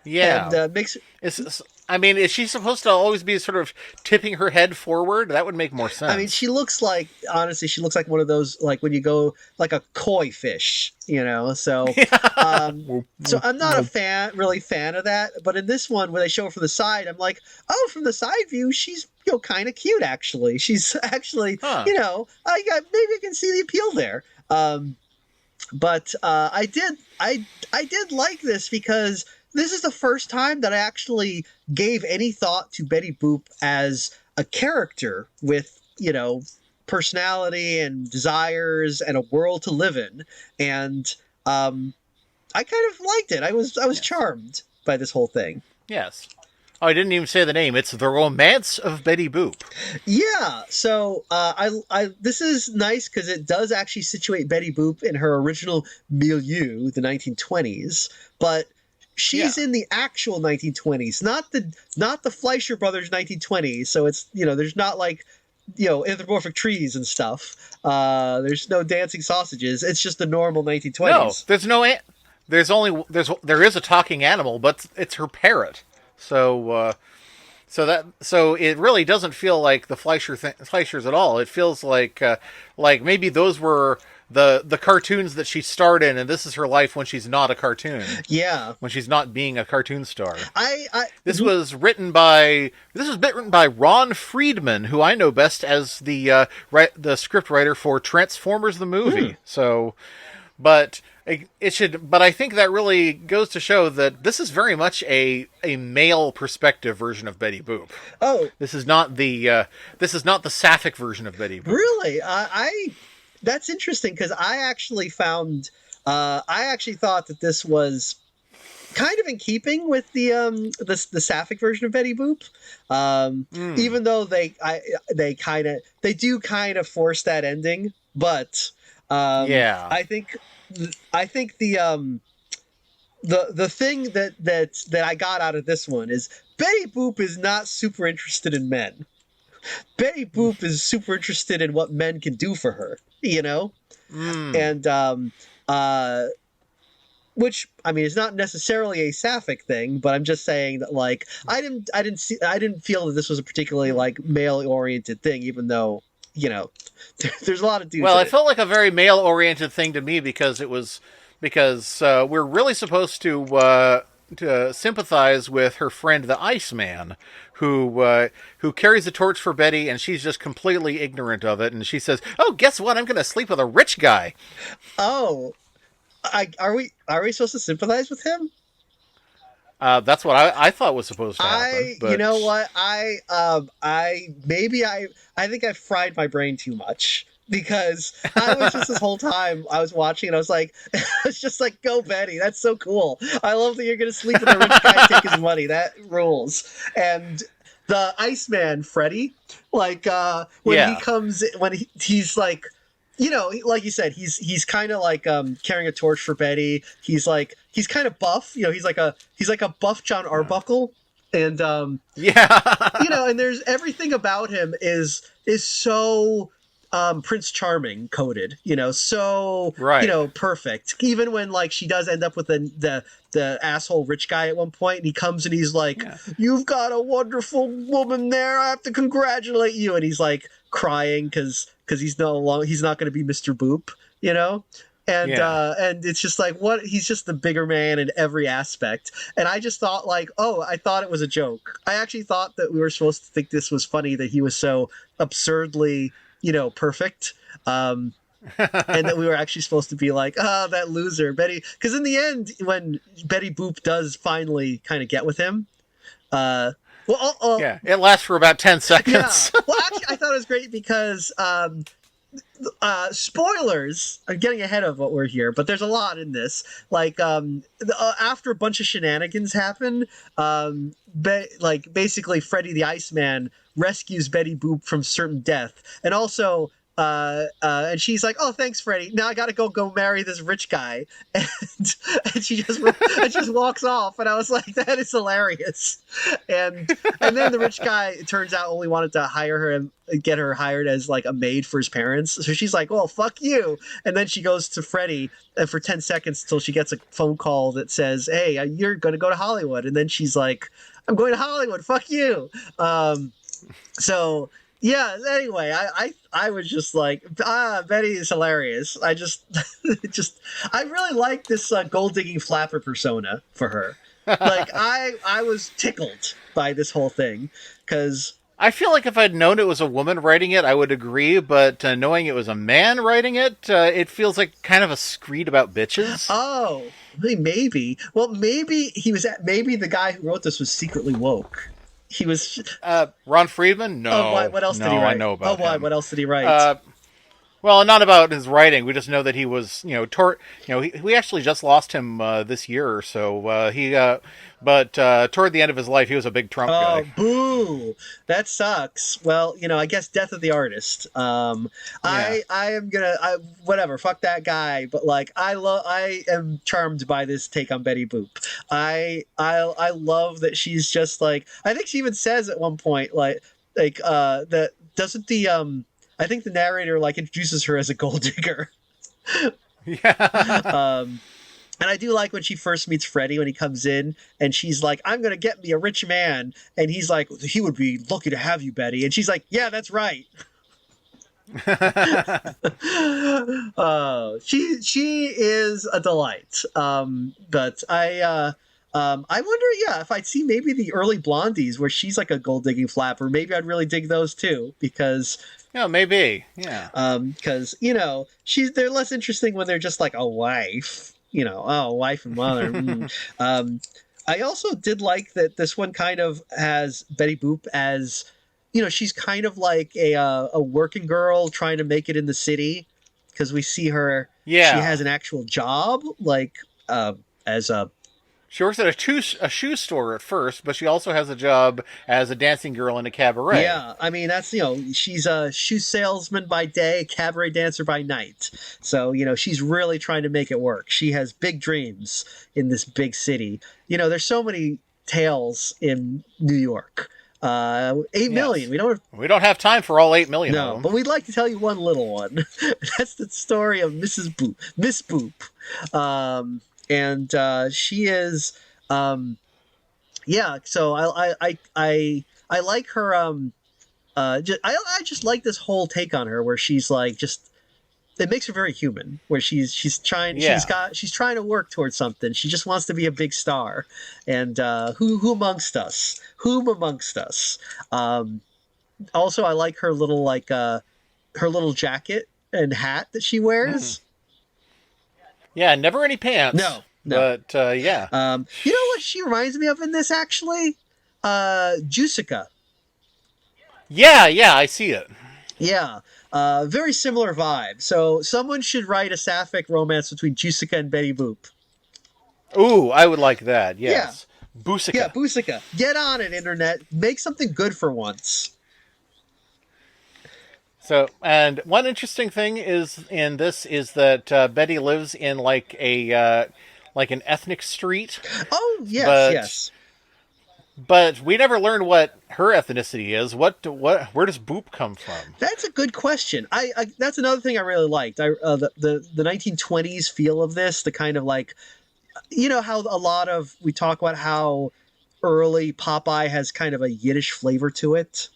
Yeah. And is she supposed to always be sort of tipping her head forward? That would make more sense. I mean, she looks like one of those, like when you go like a koi fish, so so I'm not a fan of that, but in this one when they show her from the side, I'm like, oh, from the side view she's kind of cute actually. She's actually maybe I can see the appeal there. But I did like this because this is the first time that I actually gave any thought to Betty Boop as a character with, personality and desires and a world to live in. And I kind of liked it. I was charmed by this whole thing. Yes. Oh, I didn't even say the name. It's The Romance of Betty Boop. Yeah, so this is nice because it does actually situate Betty Boop in her original milieu, the 1920s, but she's in the actual 1920s, not the Fleischer brothers 1920s. So it's there's not like anthropomorphic trees and stuff. There's no dancing sausages. It's just the normal 1920s. No, there is a talking animal, but it's her parrot. So it really doesn't feel like the Fleischers at all. It feels like maybe those were the cartoons that she starred in, and this is her life when she's not a cartoon. Yeah, when she's not being a cartoon star. This was written by Ron Friedman, who I know best as the script writer for Transformers the movie. So, but I think that really goes to show that this is very much a male perspective version of Betty Boop. Oh, this is not the sapphic version of Betty Boop. Really, that's interesting because I actually thought that this was kind of in keeping with the sapphic version of Betty Boop, even though they do kind of force that ending, but Yeah. I think the thing that I got out of this one is Betty Boop is not super interested in men. Betty Boop is super interested in what men can do for her, you know? Mm. And uh which I mean is not necessarily a sapphic thing, but I'm just saying that like I didn't feel that this was a particularly like male oriented thing, even though, you know, there's a lot of dudes Well, in it it. felt like a very male-oriented thing to me because it was because we're really supposed to sympathize with her friend the Iceman, who carries the torch for Betty, and she's just completely ignorant of it. And she says, "Oh, guess what? I'm going to sleep with a rich guy." Oh, are we supposed to sympathize with him? That's what I thought was supposed to happen, You know but what, I maybe I think I fried my brain too much because I was just this whole time I was watching and I was like, it's just like, go Betty, that's so cool. I love that you're gonna sleep with a rich guy and take his money. That rules. And the Iceman Freddy, like when he yeah, comes when he's like, you know, like you said, he's kind of like carrying a torch for Betty. He's kind of buff, you know. He's like a buff John Arbuckle, and you yeah, know, and there's everything about him is so Prince Charming coded, you know, so you right, know, perfect. Even when like she does end up with the asshole rich guy at one point, and he comes and he's like, yeah, "You've got a wonderful woman there. I have to congratulate you," and he's like crying because he's not going to be Mr. Boop, you know. yeah. And it's just like what he's just the bigger man in every aspect, and I just thought like, oh, I thought it was a joke. I actually thought that we were supposed to think this was funny that he was so absurdly, you know, perfect. And that we were actually supposed to be like, ah, that loser, Betty. Because in the end, when Betty Boop does finally kind of get with him, uh, well, Yeah, it lasts for about 10 yeah. seconds. Well, actually, I thought it was great because spoilers. I'm getting ahead of what we're here, but there's a lot in this. Like after a bunch of shenanigans happen, like basically Freddy the Iceman rescues Betty Boop from certain death, and also and she's like, "Oh, thanks, Freddy. Now I gotta go marry this rich guy," and and she just walks off. And I was like, "That is hilarious." And then the rich guy, it turns out, only wanted to hire her and get her hired as like a maid for his parents. So she's like, "Well, fuck you." And then she goes to Freddy for 10 seconds until she gets a phone call that says, "Hey, you're gonna go to Hollywood." And then she's like, "I'm going to Hollywood. Fuck you." So yeah, anyway, I was just like, Betty is hilarious. I just just I really like this gold digging flapper persona for her. Like I was tickled by this whole thing because I feel like if I'd known it was a woman writing it, I would agree, but knowing it was a man writing it, it feels like kind of a screed about bitches. oh, maybe, well, maybe maybe the guy who wrote this was secretly woke. He was. Ron Friedman? Oh, why? No. What else did he No, I write? know Oh, about why? him. What else did he write? Uh, well, not about his writing. We just know that he was, we actually just lost him this year or so. But toward the end of his life, he was a big Trump Oh, guy. boo! That sucks. Well, you know, I guess death of the artist. Yeah. I am gonna, whatever. Fuck that guy. But like, I am charmed by this take on Betty Boop. I love that she's just like. I think she even says at one point, that doesn't the I think the narrator like introduces her as a gold digger. Yeah. um, and I do like when she first meets Freddy when he comes in and she's like, "I'm gonna get me a rich man," and he's like, "He would be lucky to have you, Betty," and she's like, "Yeah, that's right." She is a delight. But I wonder, yeah, if I'd see maybe the early Blondies where she's like a gold digging flapper, maybe I'd really dig those too because Yeah, maybe. Yeah. you know they're less interesting when they're just like a wife, you know, oh, wife and mother. I also did like that this one kind of has Betty Boop as, you know, she's kind of like a working girl trying to make it in the city because we see her, she Yeah. has an actual job like as a She works at a shoe store at first, but she also has a job as a dancing girl in a cabaret. Yeah, I mean that's she's a shoe salesman by day, cabaret dancer by night. So she's really trying to make it work. She has big dreams in this big city. There's so many tales in New York. 8 million. We don't have time for all 8 million. No, of them. but we'd like to tell you one little one. That's the story of Mrs. Boop, Miss Boop, and she is, yeah. So I like her. I just like this whole take on her, where she's like it makes her very human. Where she's trying she's trying to work towards something. She just wants to be a big star, and who amongst us? Whom amongst us? Also, I like her little her little jacket and hat that she wears. Yeah, never any pants. No. But yeah. You know what she reminds me of in this actually? Jusica. Yeah, I see it. Yeah. Very similar vibe. So someone should write a sapphic romance between Jusica and Betty Boop. Ooh, I would like that. Yes. Yeah. Boosica. Yeah, Boosica. Get on it, internet. Make something good for once. So, and one interesting thing is that Betty lives in like an ethnic street. Oh yes, yes. But we never learned what her ethnicity is. Where does Boop come from? That's a good question. I that's another thing I really liked. The 1920s feel of this, the kind of like, how a lot of we talk about how early Popeye has kind of a Yiddish flavor to it.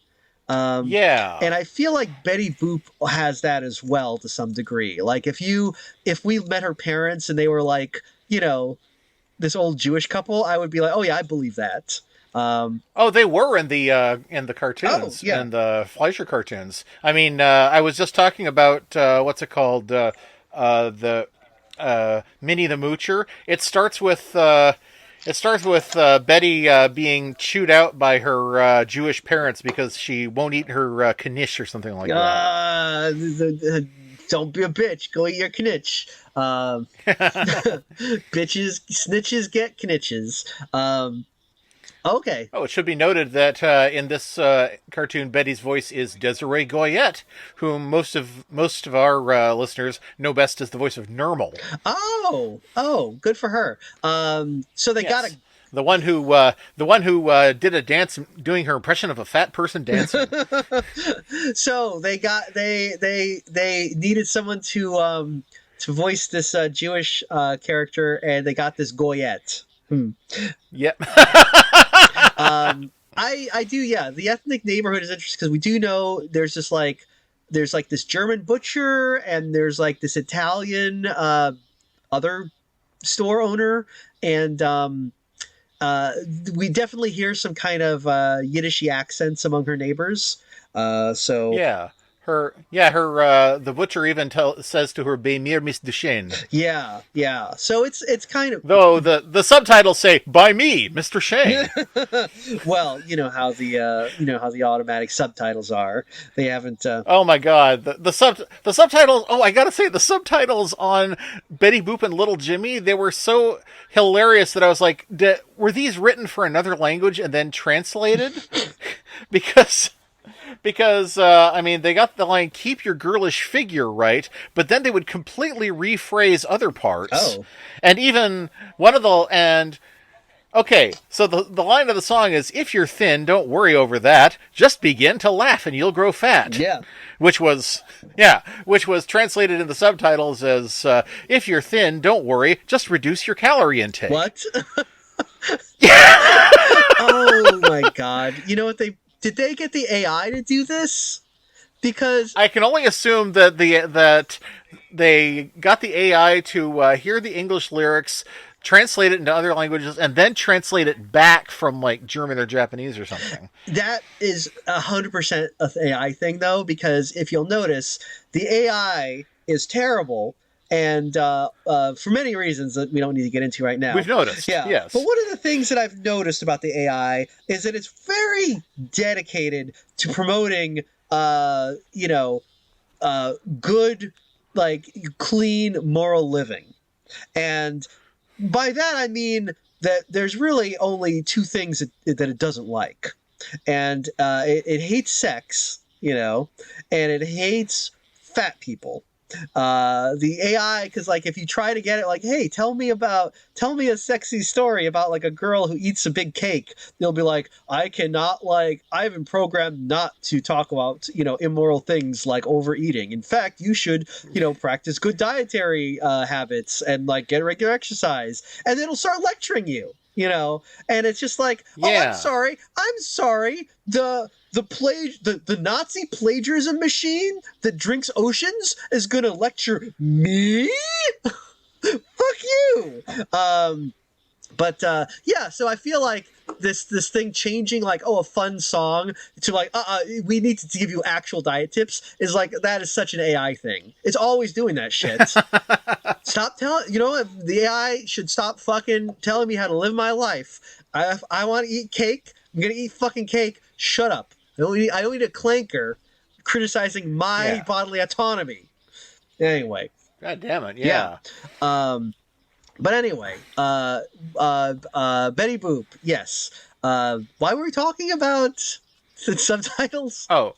Yeah. And I feel like Betty Boop has that as well to some degree. Like if we met her parents and they were like, this old Jewish couple, I would be like, oh yeah, I believe that. They were in the cartoons, in the Fleischer cartoons. I mean, I was just talking about what's it called, the Minnie the Moocher. It starts with Betty being chewed out by her Jewish parents because she won't eat her knish or something like that. Don't be a bitch. Go eat your knitch. Bitches, snitches get knitches. Okay. Oh, it should be noted that in this cartoon, Betty's voice is Desiree Goyette, whom most of our listeners know best as the voice of Nermal. Oh, good for her. So they got the one who did a dance doing her impression of a fat person dancing. So they needed someone to voice this Jewish character, and they got this Goyette. Yep. I do, yeah. The ethnic neighborhood is interesting because we do know there's this German butcher, and there's like this Italian other store owner, and we definitely hear some kind of Yiddishy accents among her neighbors. The butcher even says to her, "Be mir Miss Duchesne." Yeah. So it's kind of, though the subtitles say, "By me, Mr. Shane." Well, you know how the automatic subtitles are. They haven't. Oh my God, the subtitles. Oh, I gotta say, the subtitles on Betty Boop and Little Jimmy, they were so hilarious that I was like, were these written for another language and then translated? Because I mean, they got the line, "Keep your girlish figure" right, but then they would completely rephrase other parts. Oh. And even one of okay, so the line of the song is, "If you're thin, don't worry over that. Just begin to laugh and you'll grow fat." Yeah. Which was translated in the subtitles as, "If you're thin, don't worry. Just reduce your calorie intake." What? Oh my God! You know what Did they get the AI to do this? Because I can only assume that they got the AI to hear the English lyrics, translate it into other languages, and then translate it back from like German or Japanese or something. That is 100% an AI thing, though, because if you'll notice, the AI is terrible. And for many reasons that we don't need to get into right now. We've noticed, yes. But one of the things that I've noticed about the AI is that it's very dedicated to promoting, good, like, clean, moral living. And by that I mean that there's really only two things that it doesn't like, and it hates sex, and it hates fat people. The AI, because like if you try to get it, like, hey, tell me a sexy story about like a girl who eats a big cake, they'll be like, I cannot, like, I've been programmed not to talk about immoral things like overeating. In fact, you should practice good dietary habits and like get regular exercise, and it'll start lecturing you. And it's just like, oh, Yeah. I'm sorry. The Nazi plagiarism machine that drinks oceans is gonna lecture me? Fuck you. Yeah, so I feel like this thing changing, like, a fun song to like, we need to give you actual diet tips, is like, that is such an AI thing. It's always doing that shit. Stop telling, the AI should stop fucking telling me how to live my life. I want to eat cake. I'm gonna eat fucking cake. Shut up. I don't need a clanker criticizing my bodily autonomy. Anyway. God damn it, yeah. But anyway, Betty Boop, yes. Why were we talking about the subtitles? Oh,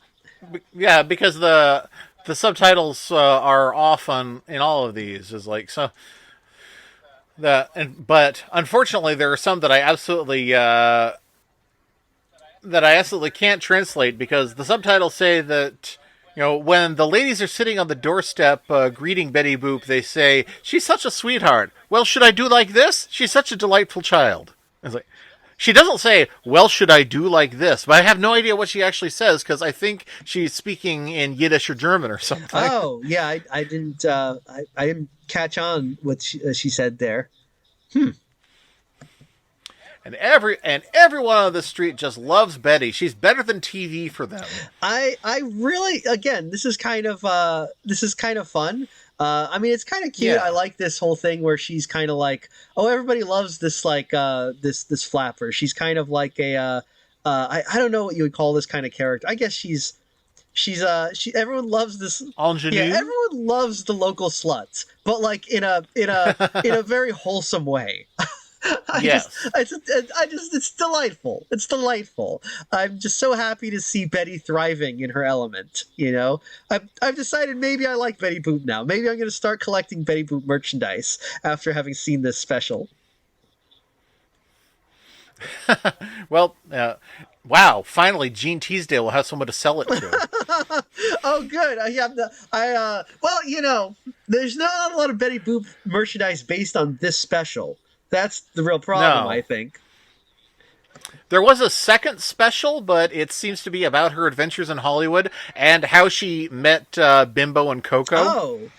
yeah, because the subtitles are off in all of these. Is like so. But unfortunately, there are some that I absolutely can't translate, because the subtitles say that, when the ladies are sitting on the doorstep greeting Betty Boop, they say, she's such a sweetheart. Well, should I do like this? She's such a delightful child. It's like, she doesn't say, well, should I do like this? But I have no idea what she actually says, because I think she's speaking in Yiddish or German or something. Oh, yeah, I didn't catch on what she said there. And everyone on the street just loves Betty. She's better than TV for them. I really, again, this is kind of fun. I mean, it's kind of cute. Yeah. I like this whole thing where she's kind of like, oh, everybody loves this, like, this flapper. She's kind of like I don't know what you would call this kind of character. I guess she's everyone loves this ingenue. Yeah, everyone loves the local sluts, but like in a very wholesome way. It's delightful. It's delightful. I'm just so happy to see Betty thriving in her element. I've decided maybe I like Betty Boop now. Maybe I'm going to start collecting Betty Boop merchandise after having seen this special. Well, wow! Finally, Gene Teasdale will have someone to sell it to. Oh, good. Well, there's not a lot of Betty Boop merchandise based on this special. That's the real problem, I think. There was a second special, but it seems to be about her adventures in Hollywood and how she met Bimbo and Coco. Oh,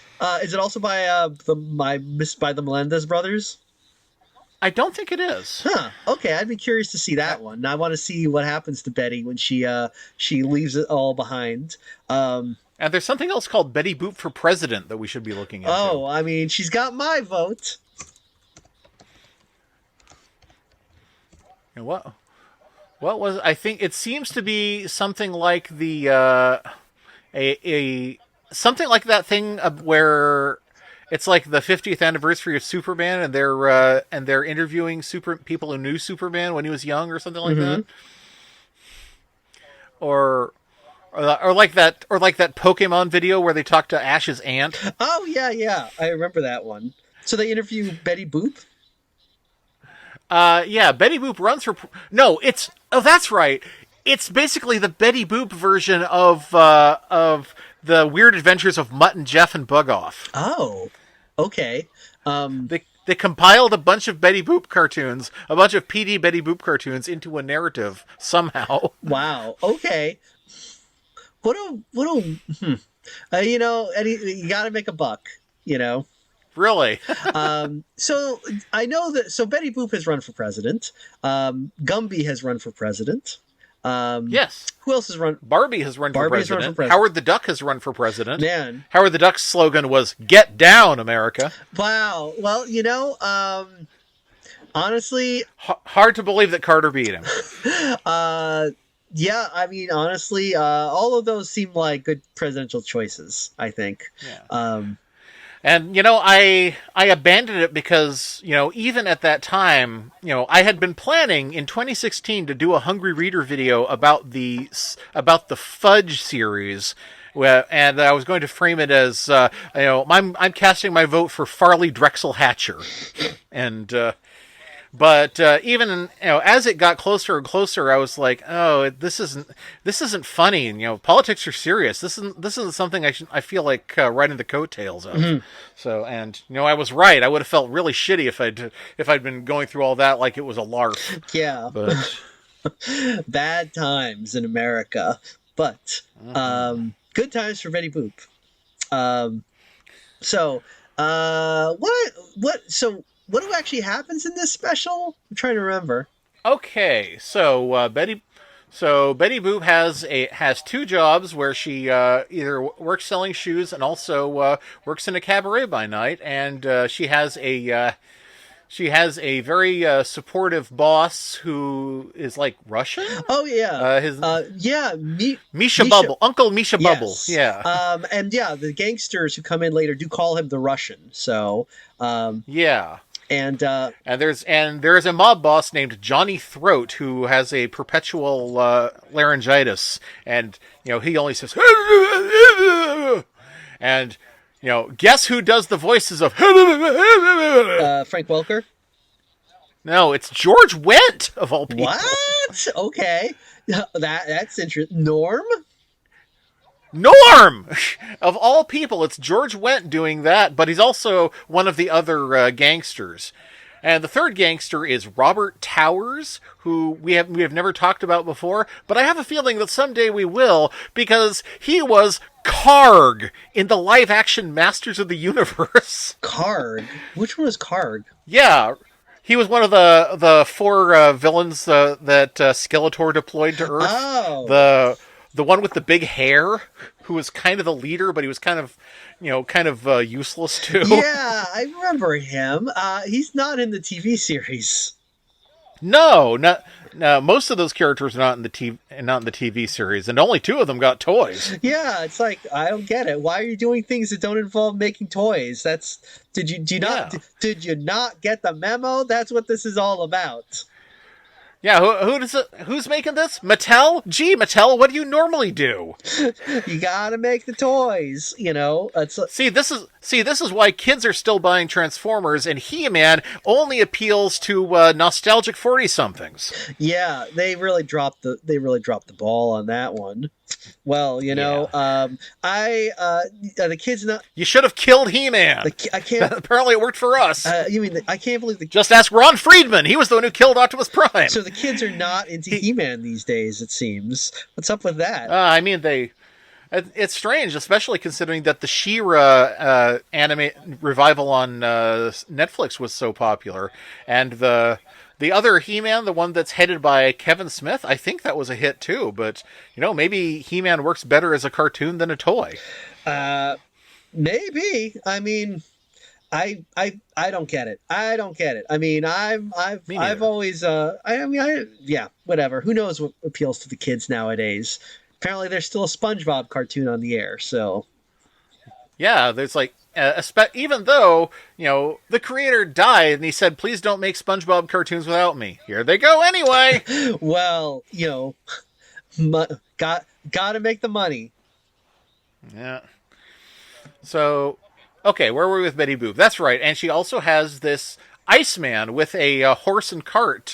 is it also by the Melendez brothers? I don't think it is. Huh. Okay, I'd be curious to see that one. I want to see what happens to Betty when she leaves it all behind. And there's something else called Betty Boop for President that we should be looking into. Oh, I mean, she's got my vote. And what was, I think it seems to be something like the something like that thing where it's like the 50th anniversary of Superman, and they're interviewing people who knew Superman when he was young, or something like that. Or like that Pokemon video where they talk to Ash's aunt. Oh yeah, I remember that one. So they interview Betty Boop. Yeah, Betty Boop runs for... No, that's right. It's basically the Betty Boop version of the Weird Adventures of Mutt and Jeff and Bug Off. Oh, okay. They compiled a bunch of Betty Boop cartoons, a bunch of PD Betty Boop cartoons, into a narrative somehow. Wow. Okay. You got to make a buck. Really? So I know that. So Betty Boop has run for president. Gumby has run for president. Yes. Who else has run? Barbie has run for president. Howard the Duck has run for president. Man. Howard the Duck's slogan was "Get down, America." Wow. Well, honestly, hard to believe that Carter beat him. Yeah, I mean, honestly, all of those seem like good presidential choices, I think. Yeah. And I abandoned it because even at that time, I had been planning in 2016 to do a Hungry Reader video about the Fudge series, and I was going to frame it as I'm casting my vote for Farley Drexel Hatcher, and but even as it got closer and closer, I was like, oh, this isn't funny. And, politics are serious. This isn't something I feel like riding the coattails of. Mm-hmm. So, and I was right. I would have felt really shitty if I'd been going through all that like it was a larf. Yeah, But bad times in America, but good times for Betty Boop. So, what actually happens in this special? I'm trying to remember. okay, so Betty Boop has two jobs where she either works selling shoes and also works in a cabaret by night, and she has a very supportive boss who is like Russian. Oh yeah, Misha Bubble, Uncle Misha Bubble. Yes. Yeah. And the gangsters who come in later do call him the Russian. So Yeah. and there's a mob boss named Johnny Throat who has a perpetual laryngitis, and he only says and guess who does the voices of Frank Welker. No, it's George Wendt of all people. What? Okay, that's interesting. Norm of all people, it's George Wendt doing that, but he's also one of the other gangsters. And the third gangster is Robert Towers, who we have never talked about before, but I have a feeling that someday we will, because he was Karg in the live-action Masters of the Universe. Karg? Which one was Karg? Yeah, he was one of the four villains that Skeletor deployed to Earth. Oh. The one with the big hair, who was kind of the leader, but he was kind of useless too. Yeah, I remember him. He's not in the TV series. No, most of those characters are not in the TV series, and only two of them got toys. Yeah, it's like, I don't get it. Why are you doing things that don't involve making toys? Did you not get the memo? That's what this is all about. Yeah, who's making this? Mattel? Gee, Mattel, what do you normally do? You gotta make the toys, See, this is why kids are still buying Transformers, and He-Man only appeals to nostalgic 40-somethings. Yeah, they really dropped the ball on that one. Well, the kids not. You should have killed He-Man. I can't. Apparently, it worked for us. You mean I can't believe Just ask Ron Friedman. He was the one who killed Optimus Prime. So the kids are not into He-Man these days. It seems. What's up with that? It's strange, especially considering that the She-Ra anime revival on Netflix was so popular, and the other He-Man, the one that's headed by Kevin Smith, I think that was a hit too. But maybe He-Man works better as a cartoon than a toy. Maybe. I mean, I don't get it. I don't get it. I mean, I've always whatever. Who knows what appeals to the kids nowadays? Apparently, there's still a SpongeBob cartoon on the air. So yeah, there's like. Even though, the creator died and he said, please don't make SpongeBob cartoons without me. Here they go anyway. Well, gotta make the money. Yeah. So, okay, where were we with Betty Boop? That's right. And she also has this Iceman with a horse and cart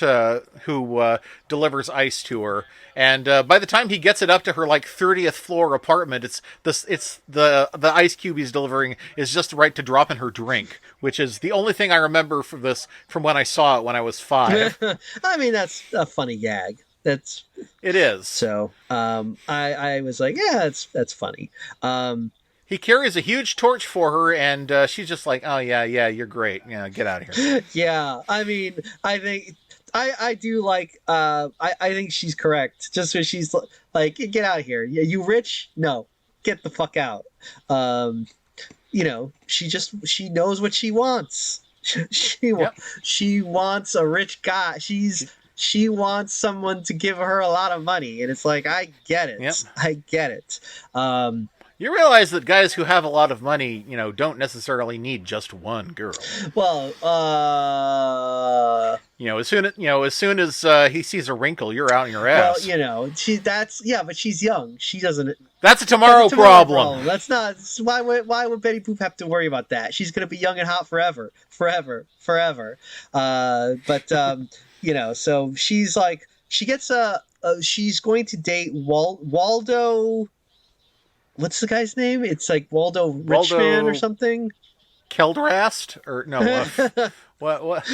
who delivers ice to her. And by the time he gets it up to her 30th floor apartment, it's the ice cube he's delivering is just right to drop in her drink, which is the only thing I remember from when I saw it when I was 5. I mean, that's a funny gag. It is. So I was like, yeah, that's funny. He carries a huge torch for her, and she's just like, oh, yeah, you're great. Yeah, get out of here. Yeah, I mean, I think I do like, I think she's correct. Just when she's like, get out of here. You rich? No, get the fuck out. She knows what she wants. She wants a rich guy. She wants someone to give her a lot of money, and it's like, I get it. Yep. I get it. You realize that guys who have a lot of money, don't necessarily need just one girl. Well, As soon as he sees a wrinkle, you're out in your well, ass. but she's young. She doesn't. That's a tomorrow problem. That's not. Why would Betty Boop have to worry about that? She's gonna be young and hot forever. So she's like, she gets she's going to date Waldo. What's the guy's name? It's like Waldo Richman or something. Keldrast or no? What?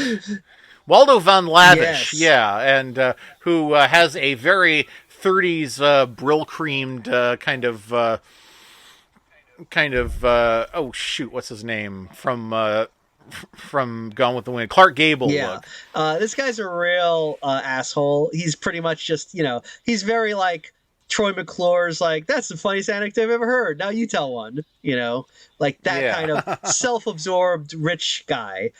Waldo von Lavish, Yes. yeah, and who has a very 30s brill creamed kind of oh shoot, what's his name from Gone with the Wind? Clark Gable. Yeah, look. this guy's a real asshole. He's pretty much just he's very like Troy McClure's like, that's the funniest anecdote I've ever heard. Now you tell one, like that kind of self-absorbed rich guy.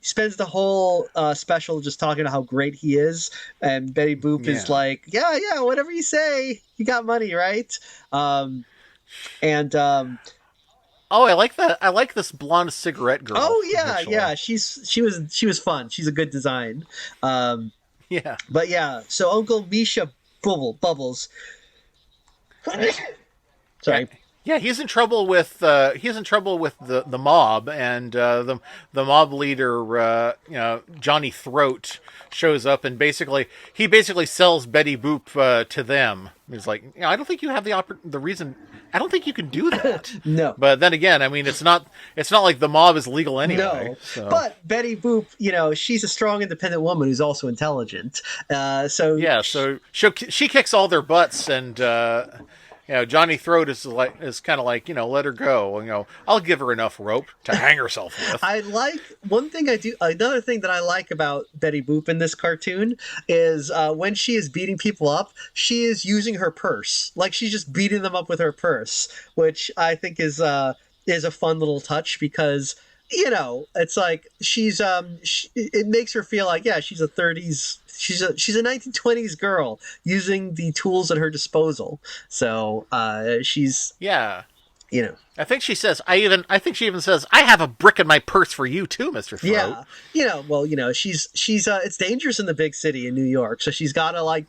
Spends the whole special just talking about how great he is. And Betty Boop is like, yeah, whatever you say, you got money, right? Oh, I like that. I like this blonde cigarette girl. Oh yeah, actually. yeah. She was fun. She's a good design. Yeah. But yeah, so Uncle Misha Bubbles. Sorry. Yeah, he's in trouble with the mob, and the mob leader, Johnny Throat, shows up and basically sells Betty Boop to them. He's like, I don't think you have the reason. I don't think you can do that. No. But then again, I mean, it's not like the mob is legal anyway. No. So. But Betty Boop, she's a strong, independent woman who's also intelligent. So she kicks all their butts, and Johnny Throat is kind of like, let her go. I'll give her enough rope to hang herself with. Another thing that I like about Betty Boop in this cartoon is when she is beating people up, she is using her purse. Like she's just beating them up with her purse, which I think is a fun little touch because, it's like it makes her feel like, she's a 30s. She's a 1920s girl using the tools at her disposal. So she's I think she says. I think she even says, "I have a brick in my purse for you too, Mr. Throat." Yeah, she's it's dangerous in the big city in New York, so she's got to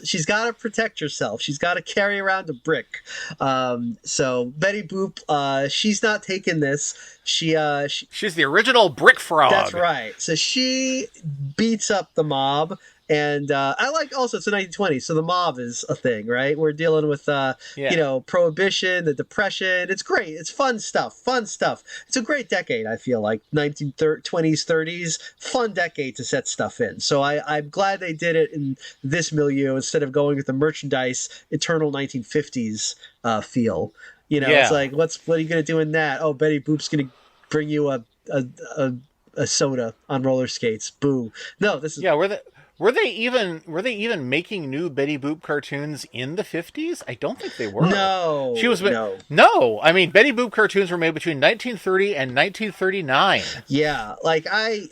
she's got to protect herself. She's got to carry around a brick. So Betty Boop, she's not taking this. She's the original brick frog. That's right. So she beats up the mob. And I like also it's the 1920s, so the mob is a thing, right? We're dealing with prohibition, the depression. It's great. It's fun stuff. It's a great decade. I feel like 1920s, 30s, fun decade to set stuff in. So I'm glad they did it in this milieu instead of going with the merchandise eternal 1950s feel. It's like what are you gonna do in that? Oh, Betty Boop's gonna bring you a soda on roller skates. Boo. No, this is Were they even making new Betty Boop cartoons in the 50s? I don't think they were. No. No. I mean, Betty Boop cartoons were made between 1930 and 1939. Yeah, like I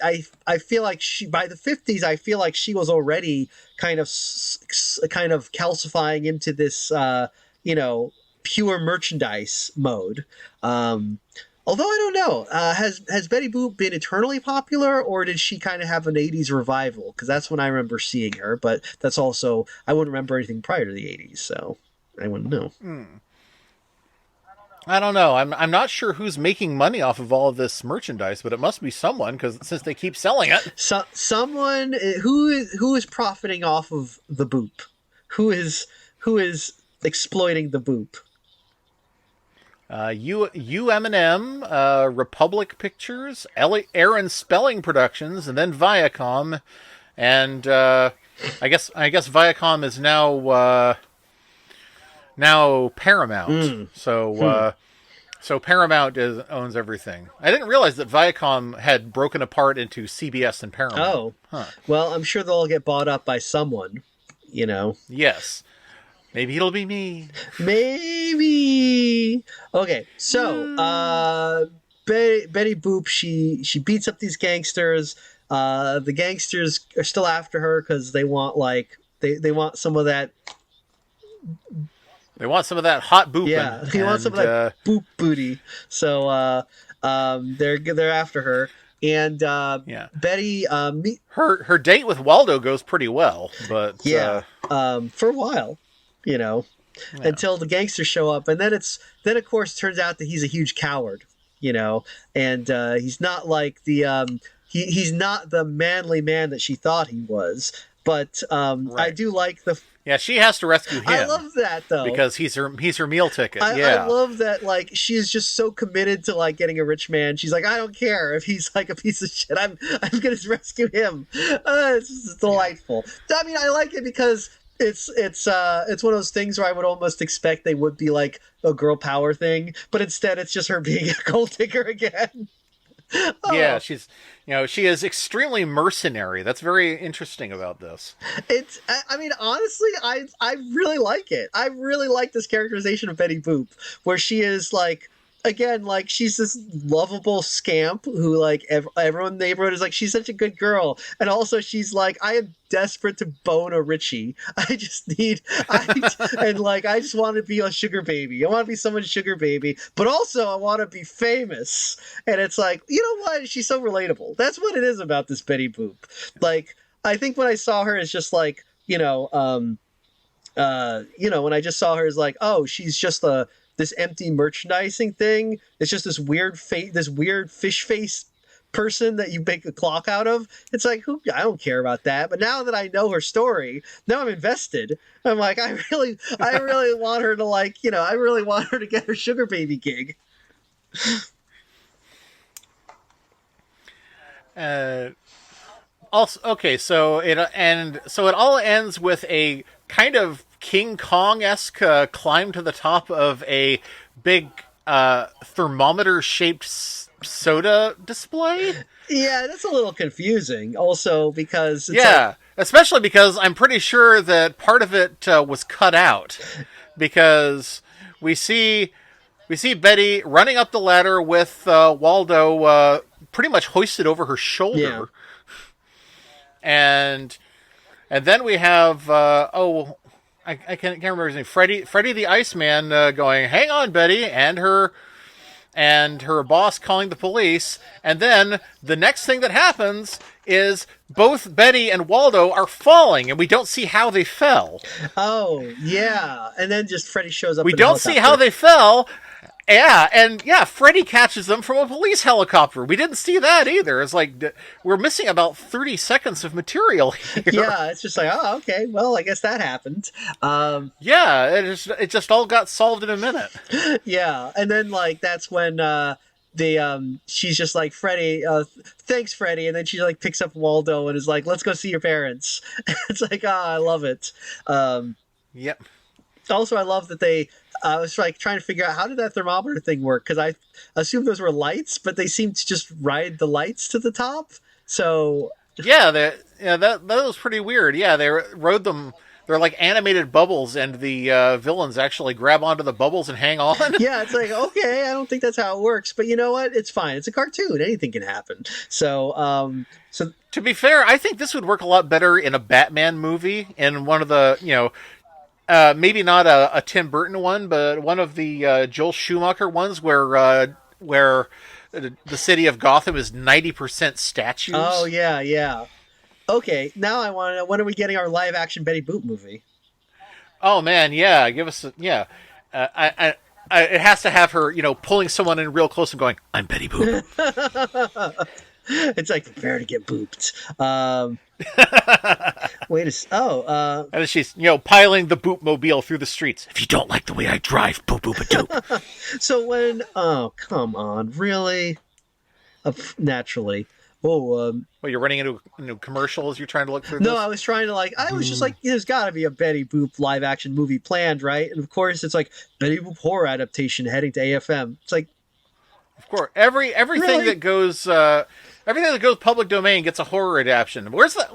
feel like by the 50s I feel like she was already kind of calcifying into this pure merchandise mode. Although I don't know, has Betty Boop been eternally popular, or did she kind of have an 80s revival? Because that's when I remember seeing her, but that's also, I wouldn't remember anything prior to the 80s, so I wouldn't know. I don't know. I'm not sure who's making money off of all of this merchandise, but it must be someone, because since they keep selling it. Someone who is profiting off of the Boop? Who is exploiting the Boop? UMM, Republic Pictures, Aaron Spelling Productions, and then Viacom, and I guess Viacom is now Paramount. So Paramount owns everything. I didn't realize that Viacom had broken apart into CBS and Paramount. Oh, well, I'm sure they'll all get bought up by someone. Yes. Maybe it'll be me. Maybe. Okay, so Betty Boop, she beats up these gangsters. The gangsters are still after her because they want they want some of that They want some of that hot booping. Yeah, he wants some of that boop booty. So they're after her, and yeah, Betty her date with Waldo goes pretty well, but for a while, you know, until the gangsters show up, and then of course turns out that he's a huge coward, you know, and he's not like the he's not the manly man that she thought he was. But I do like the. Yeah, she has to rescue him. I love that though because he's her meal ticket. I love that. Like, she's just so committed to like getting a rich man. She's like, I don't care if he's like a piece of shit. I'm gonna rescue him. It's delightful. I mean, I like it because it's one of those things where I would almost expect they would be like a girl power thing, but instead it's just her being a gold digger again. Yeah, she is extremely mercenary. That's very interesting about this. I mean, honestly, I really like it. I really like this characterization of Betty Boop, where she is like, again, like, she's this lovable scamp who, like, everyone in the neighborhood is like, she's such a good girl. And also she's like, I am desperate to bone a Richie. I just want to be a sugar baby. I want to be someone's sugar baby, but also I want to be famous. And it's like, you know what? She's so relatable. That's what it is about this Betty Boop. Like, I think when I saw her, it's just like, when I just saw her as like, oh, she's just this empty merchandising thing. It's just this weird fish face person that you make a clock out of. It's like, I don't care about that. But now that I know her story, now I'm invested. I'm like, I really want her to I really want her to get her sugar baby gig. Also, okay, so it all ends with a kind of King Kong-esque climb to the top of a big thermometer-shaped soda display. Yeah, that's a little confusing. Also, because especially because I'm pretty sure that part of it was cut out, because we see Betty running up the ladder with Waldo pretty much hoisted over her shoulder. Yeah. And then we have I can't remember his name. Freddy the Iceman going, "Hang on, Betty," and her boss calling the police. And then the next thing that happens is both Betty and Waldo are falling, and we don't see how they fell. Oh yeah, and then just Freddy shows up. We don't see how they fell. Yeah, and Freddy catches them from a police helicopter. We didn't see that either. It's like, we're missing about 30 seconds of material here. Yeah, it's just like, oh, okay, well, I guess that happened. It just all got solved in a minute. Yeah, and then, like, that's when she's just like, Freddy, thanks, Freddy, and then she, like, picks up Waldo and is like, let's go see your parents. It's like, I love it. Yep. Also, I love that I was like trying to figure out, how did that thermometer thing work? Because I assumed those were lights, but they seemed to just ride the lights to the top. So that was pretty weird. Yeah, they rode them. They're like animated bubbles, and the villains actually grab onto the bubbles and hang on. Yeah, it's like, okay, I don't think that's how it works, but you know what? It's fine. It's a cartoon. Anything can happen. So to be fair, I think this would work a lot better in a Batman movie, in one of the maybe not a Tim Burton one, but one of the Joel Schumacher ones where the city of Gotham is 90% statues. Oh yeah. Okay, now I want to know, when are we getting our live action Betty Boop movie? Oh man, yeah, give us it has to have her, pulling someone in real close and going, "I'm Betty Boop." It's like, prepare to get booped. And she's piling the Boopmobile through the streets. If you don't like the way I drive, boop boop a doop. So come on, really? Naturally. Well, you're running into commercials. You're trying to look through. No, I was trying to I was just like, there's got to be a Betty Boop live action movie planned, right? And of course, it's like Betty Boop horror adaptation heading to AFM. It's like, of course, everything really? that goes. Everything that goes public domain gets a horror adaptation. Where's the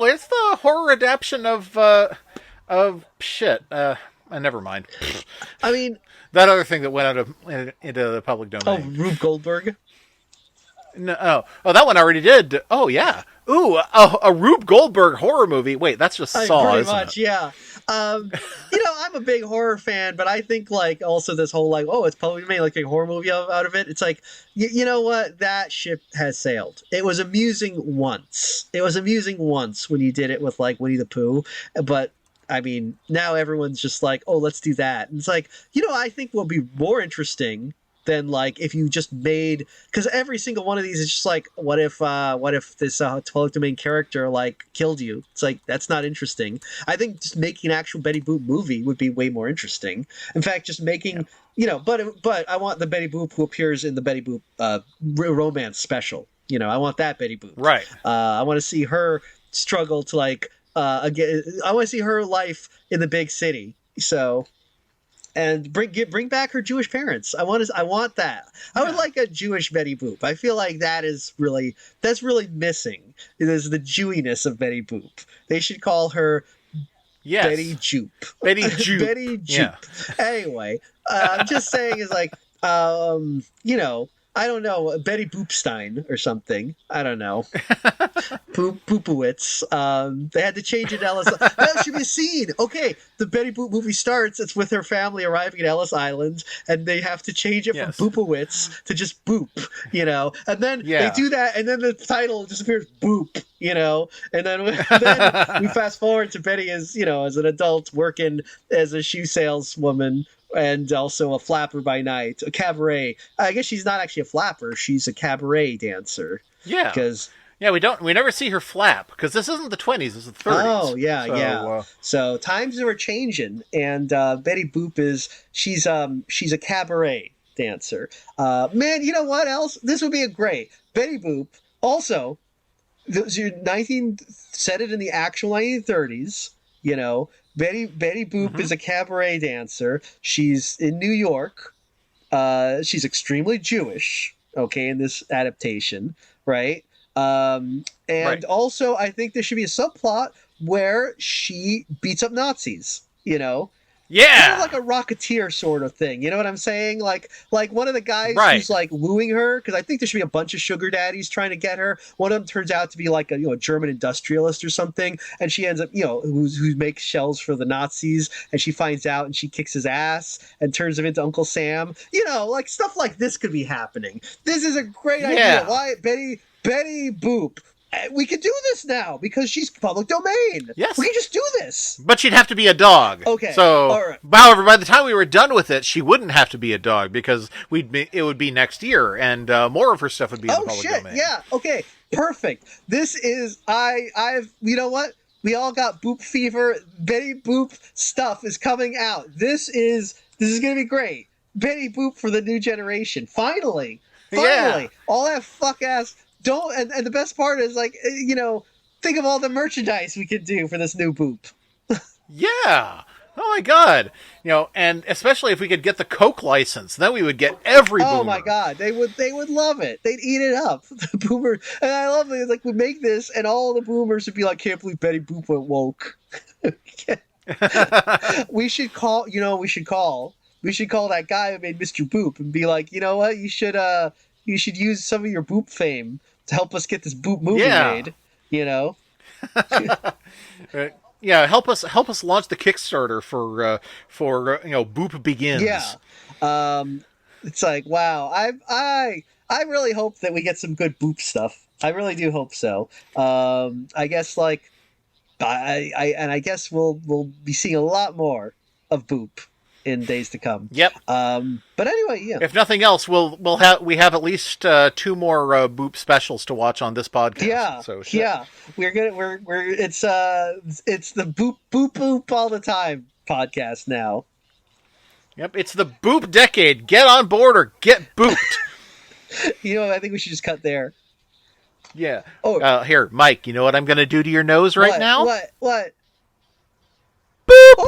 horror adaptation of shit? Never mind. I mean, that other thing that went into the public domain. Oh, Rube Goldberg. No, that one already did. Oh yeah. Ooh, a Rube Goldberg horror movie. Wait, that's just Saw, pretty isn't much, it? Yeah. I'm a big horror fan, but I think like also this whole like, oh, it's probably made like a horror movie out of it. It's like, you know what? That ship has sailed. It was amusing once. It was amusing once when you did it with like Winnie the Pooh, but I mean, now everyone's just like, oh, let's do that. And it's like, I think what would be more interesting than like if you just made, because every single one of these is just like, what if this public domain character like killed you? It's like, that's not interesting. I think just making an actual Betty Boop movie would be way more interesting. In fact, just making but I want the Betty Boop who appears in the Betty Boop romance special. I want that Betty Boop. Right. I want to see her struggle to like again. I want to see her life in the big city. So. And bring back her Jewish parents. I want that. I would like a Jewish Betty Boop. I feel like that's really missing. It is the Jewiness of Betty Boop. They should call her Betty Joop. Betty Joop. Betty Joop. Yeah. Anyway, I'm just saying is like I don't know, Betty Boopstein or something. I don't know. Poopowitz. They had to change it to Ellis. That should be a scene. Okay, the Betty Boop movie starts. It's with her family arriving at Ellis Island, and they have to change it from Poopowitz to just Boop, And then they do that, and then the title just appears Boop, And then we fast forward to Betty as an adult working as a shoe saleswoman. And also a flapper by night, a cabaret. I guess she's not actually a flapper; she's a cabaret dancer. Yeah, because we never see her flap because this isn't the 20s; it's the 30s. Oh yeah. So times are changing, and Betty Boop she's a cabaret dancer. Man, you know what else? This would be a great Betty Boop. Also, set it in the actual 1930s. Betty Boop is a cabaret dancer. She's in New York. She's extremely Jewish, okay, in this adaptation, right? And also, I think there should be a subplot where she beats up Nazis, Yeah. Kind of like a Rocketeer sort of thing. You know what I'm saying? Like one of the guys who's like wooing her, because I think there should be a bunch of sugar daddies trying to get her. One of them turns out to be like a German industrialist or something, and she ends up who makes shells for the Nazis, and she finds out and she kicks his ass and turns him into Uncle Sam. Like stuff like this could be happening. This is a great idea. Why Betty Boop? We can do this now because she's public domain. Yes. We can just do this. But she'd have to be a dog. Okay. So, all right. However, by the time we were done with it, she wouldn't have to be a dog because it would be next year, and more of her stuff would be in the public domain. Yeah. Okay. Perfect. This is I've you know what? We all got Boop fever. Betty Boop stuff is coming out. This is going to be great. Betty Boop for the new generation. Finally. Yeah. All that fuck ass. And the best part is like think of all the merchandise we could do for this new Boop. Yeah. Oh my god. And especially if we could get the Coke license, then we would get every boomer. Oh my god, they would love it. They'd eat it up. The boomer, and I love it. Like we make this, and all the boomers would be like, "Can't believe Betty Boop went woke." We should call that guy who made Mr. Boop and be like, you know what, you should use some of your Boop fame to help us get this Boop movie made. Yeah, help us launch the Kickstarter for Boop Begins. Yeah, it's like wow. I really hope that we get some good Boop stuff. I really do hope so. I guess like I guess we'll be seeing a lot more of Boop in days to come. Yep. But anyway, yeah. If nothing else, we have at least 2 more Boop specials to watch on this podcast. Yeah. So yeah. It's the boop all the time podcast now. Yep. It's the Boop decade. Get on board or get booped. I think we should just cut there. Yeah. Oh, here, Mike. You know what I'm going to do to your nose right now? What? Boop. Ooh.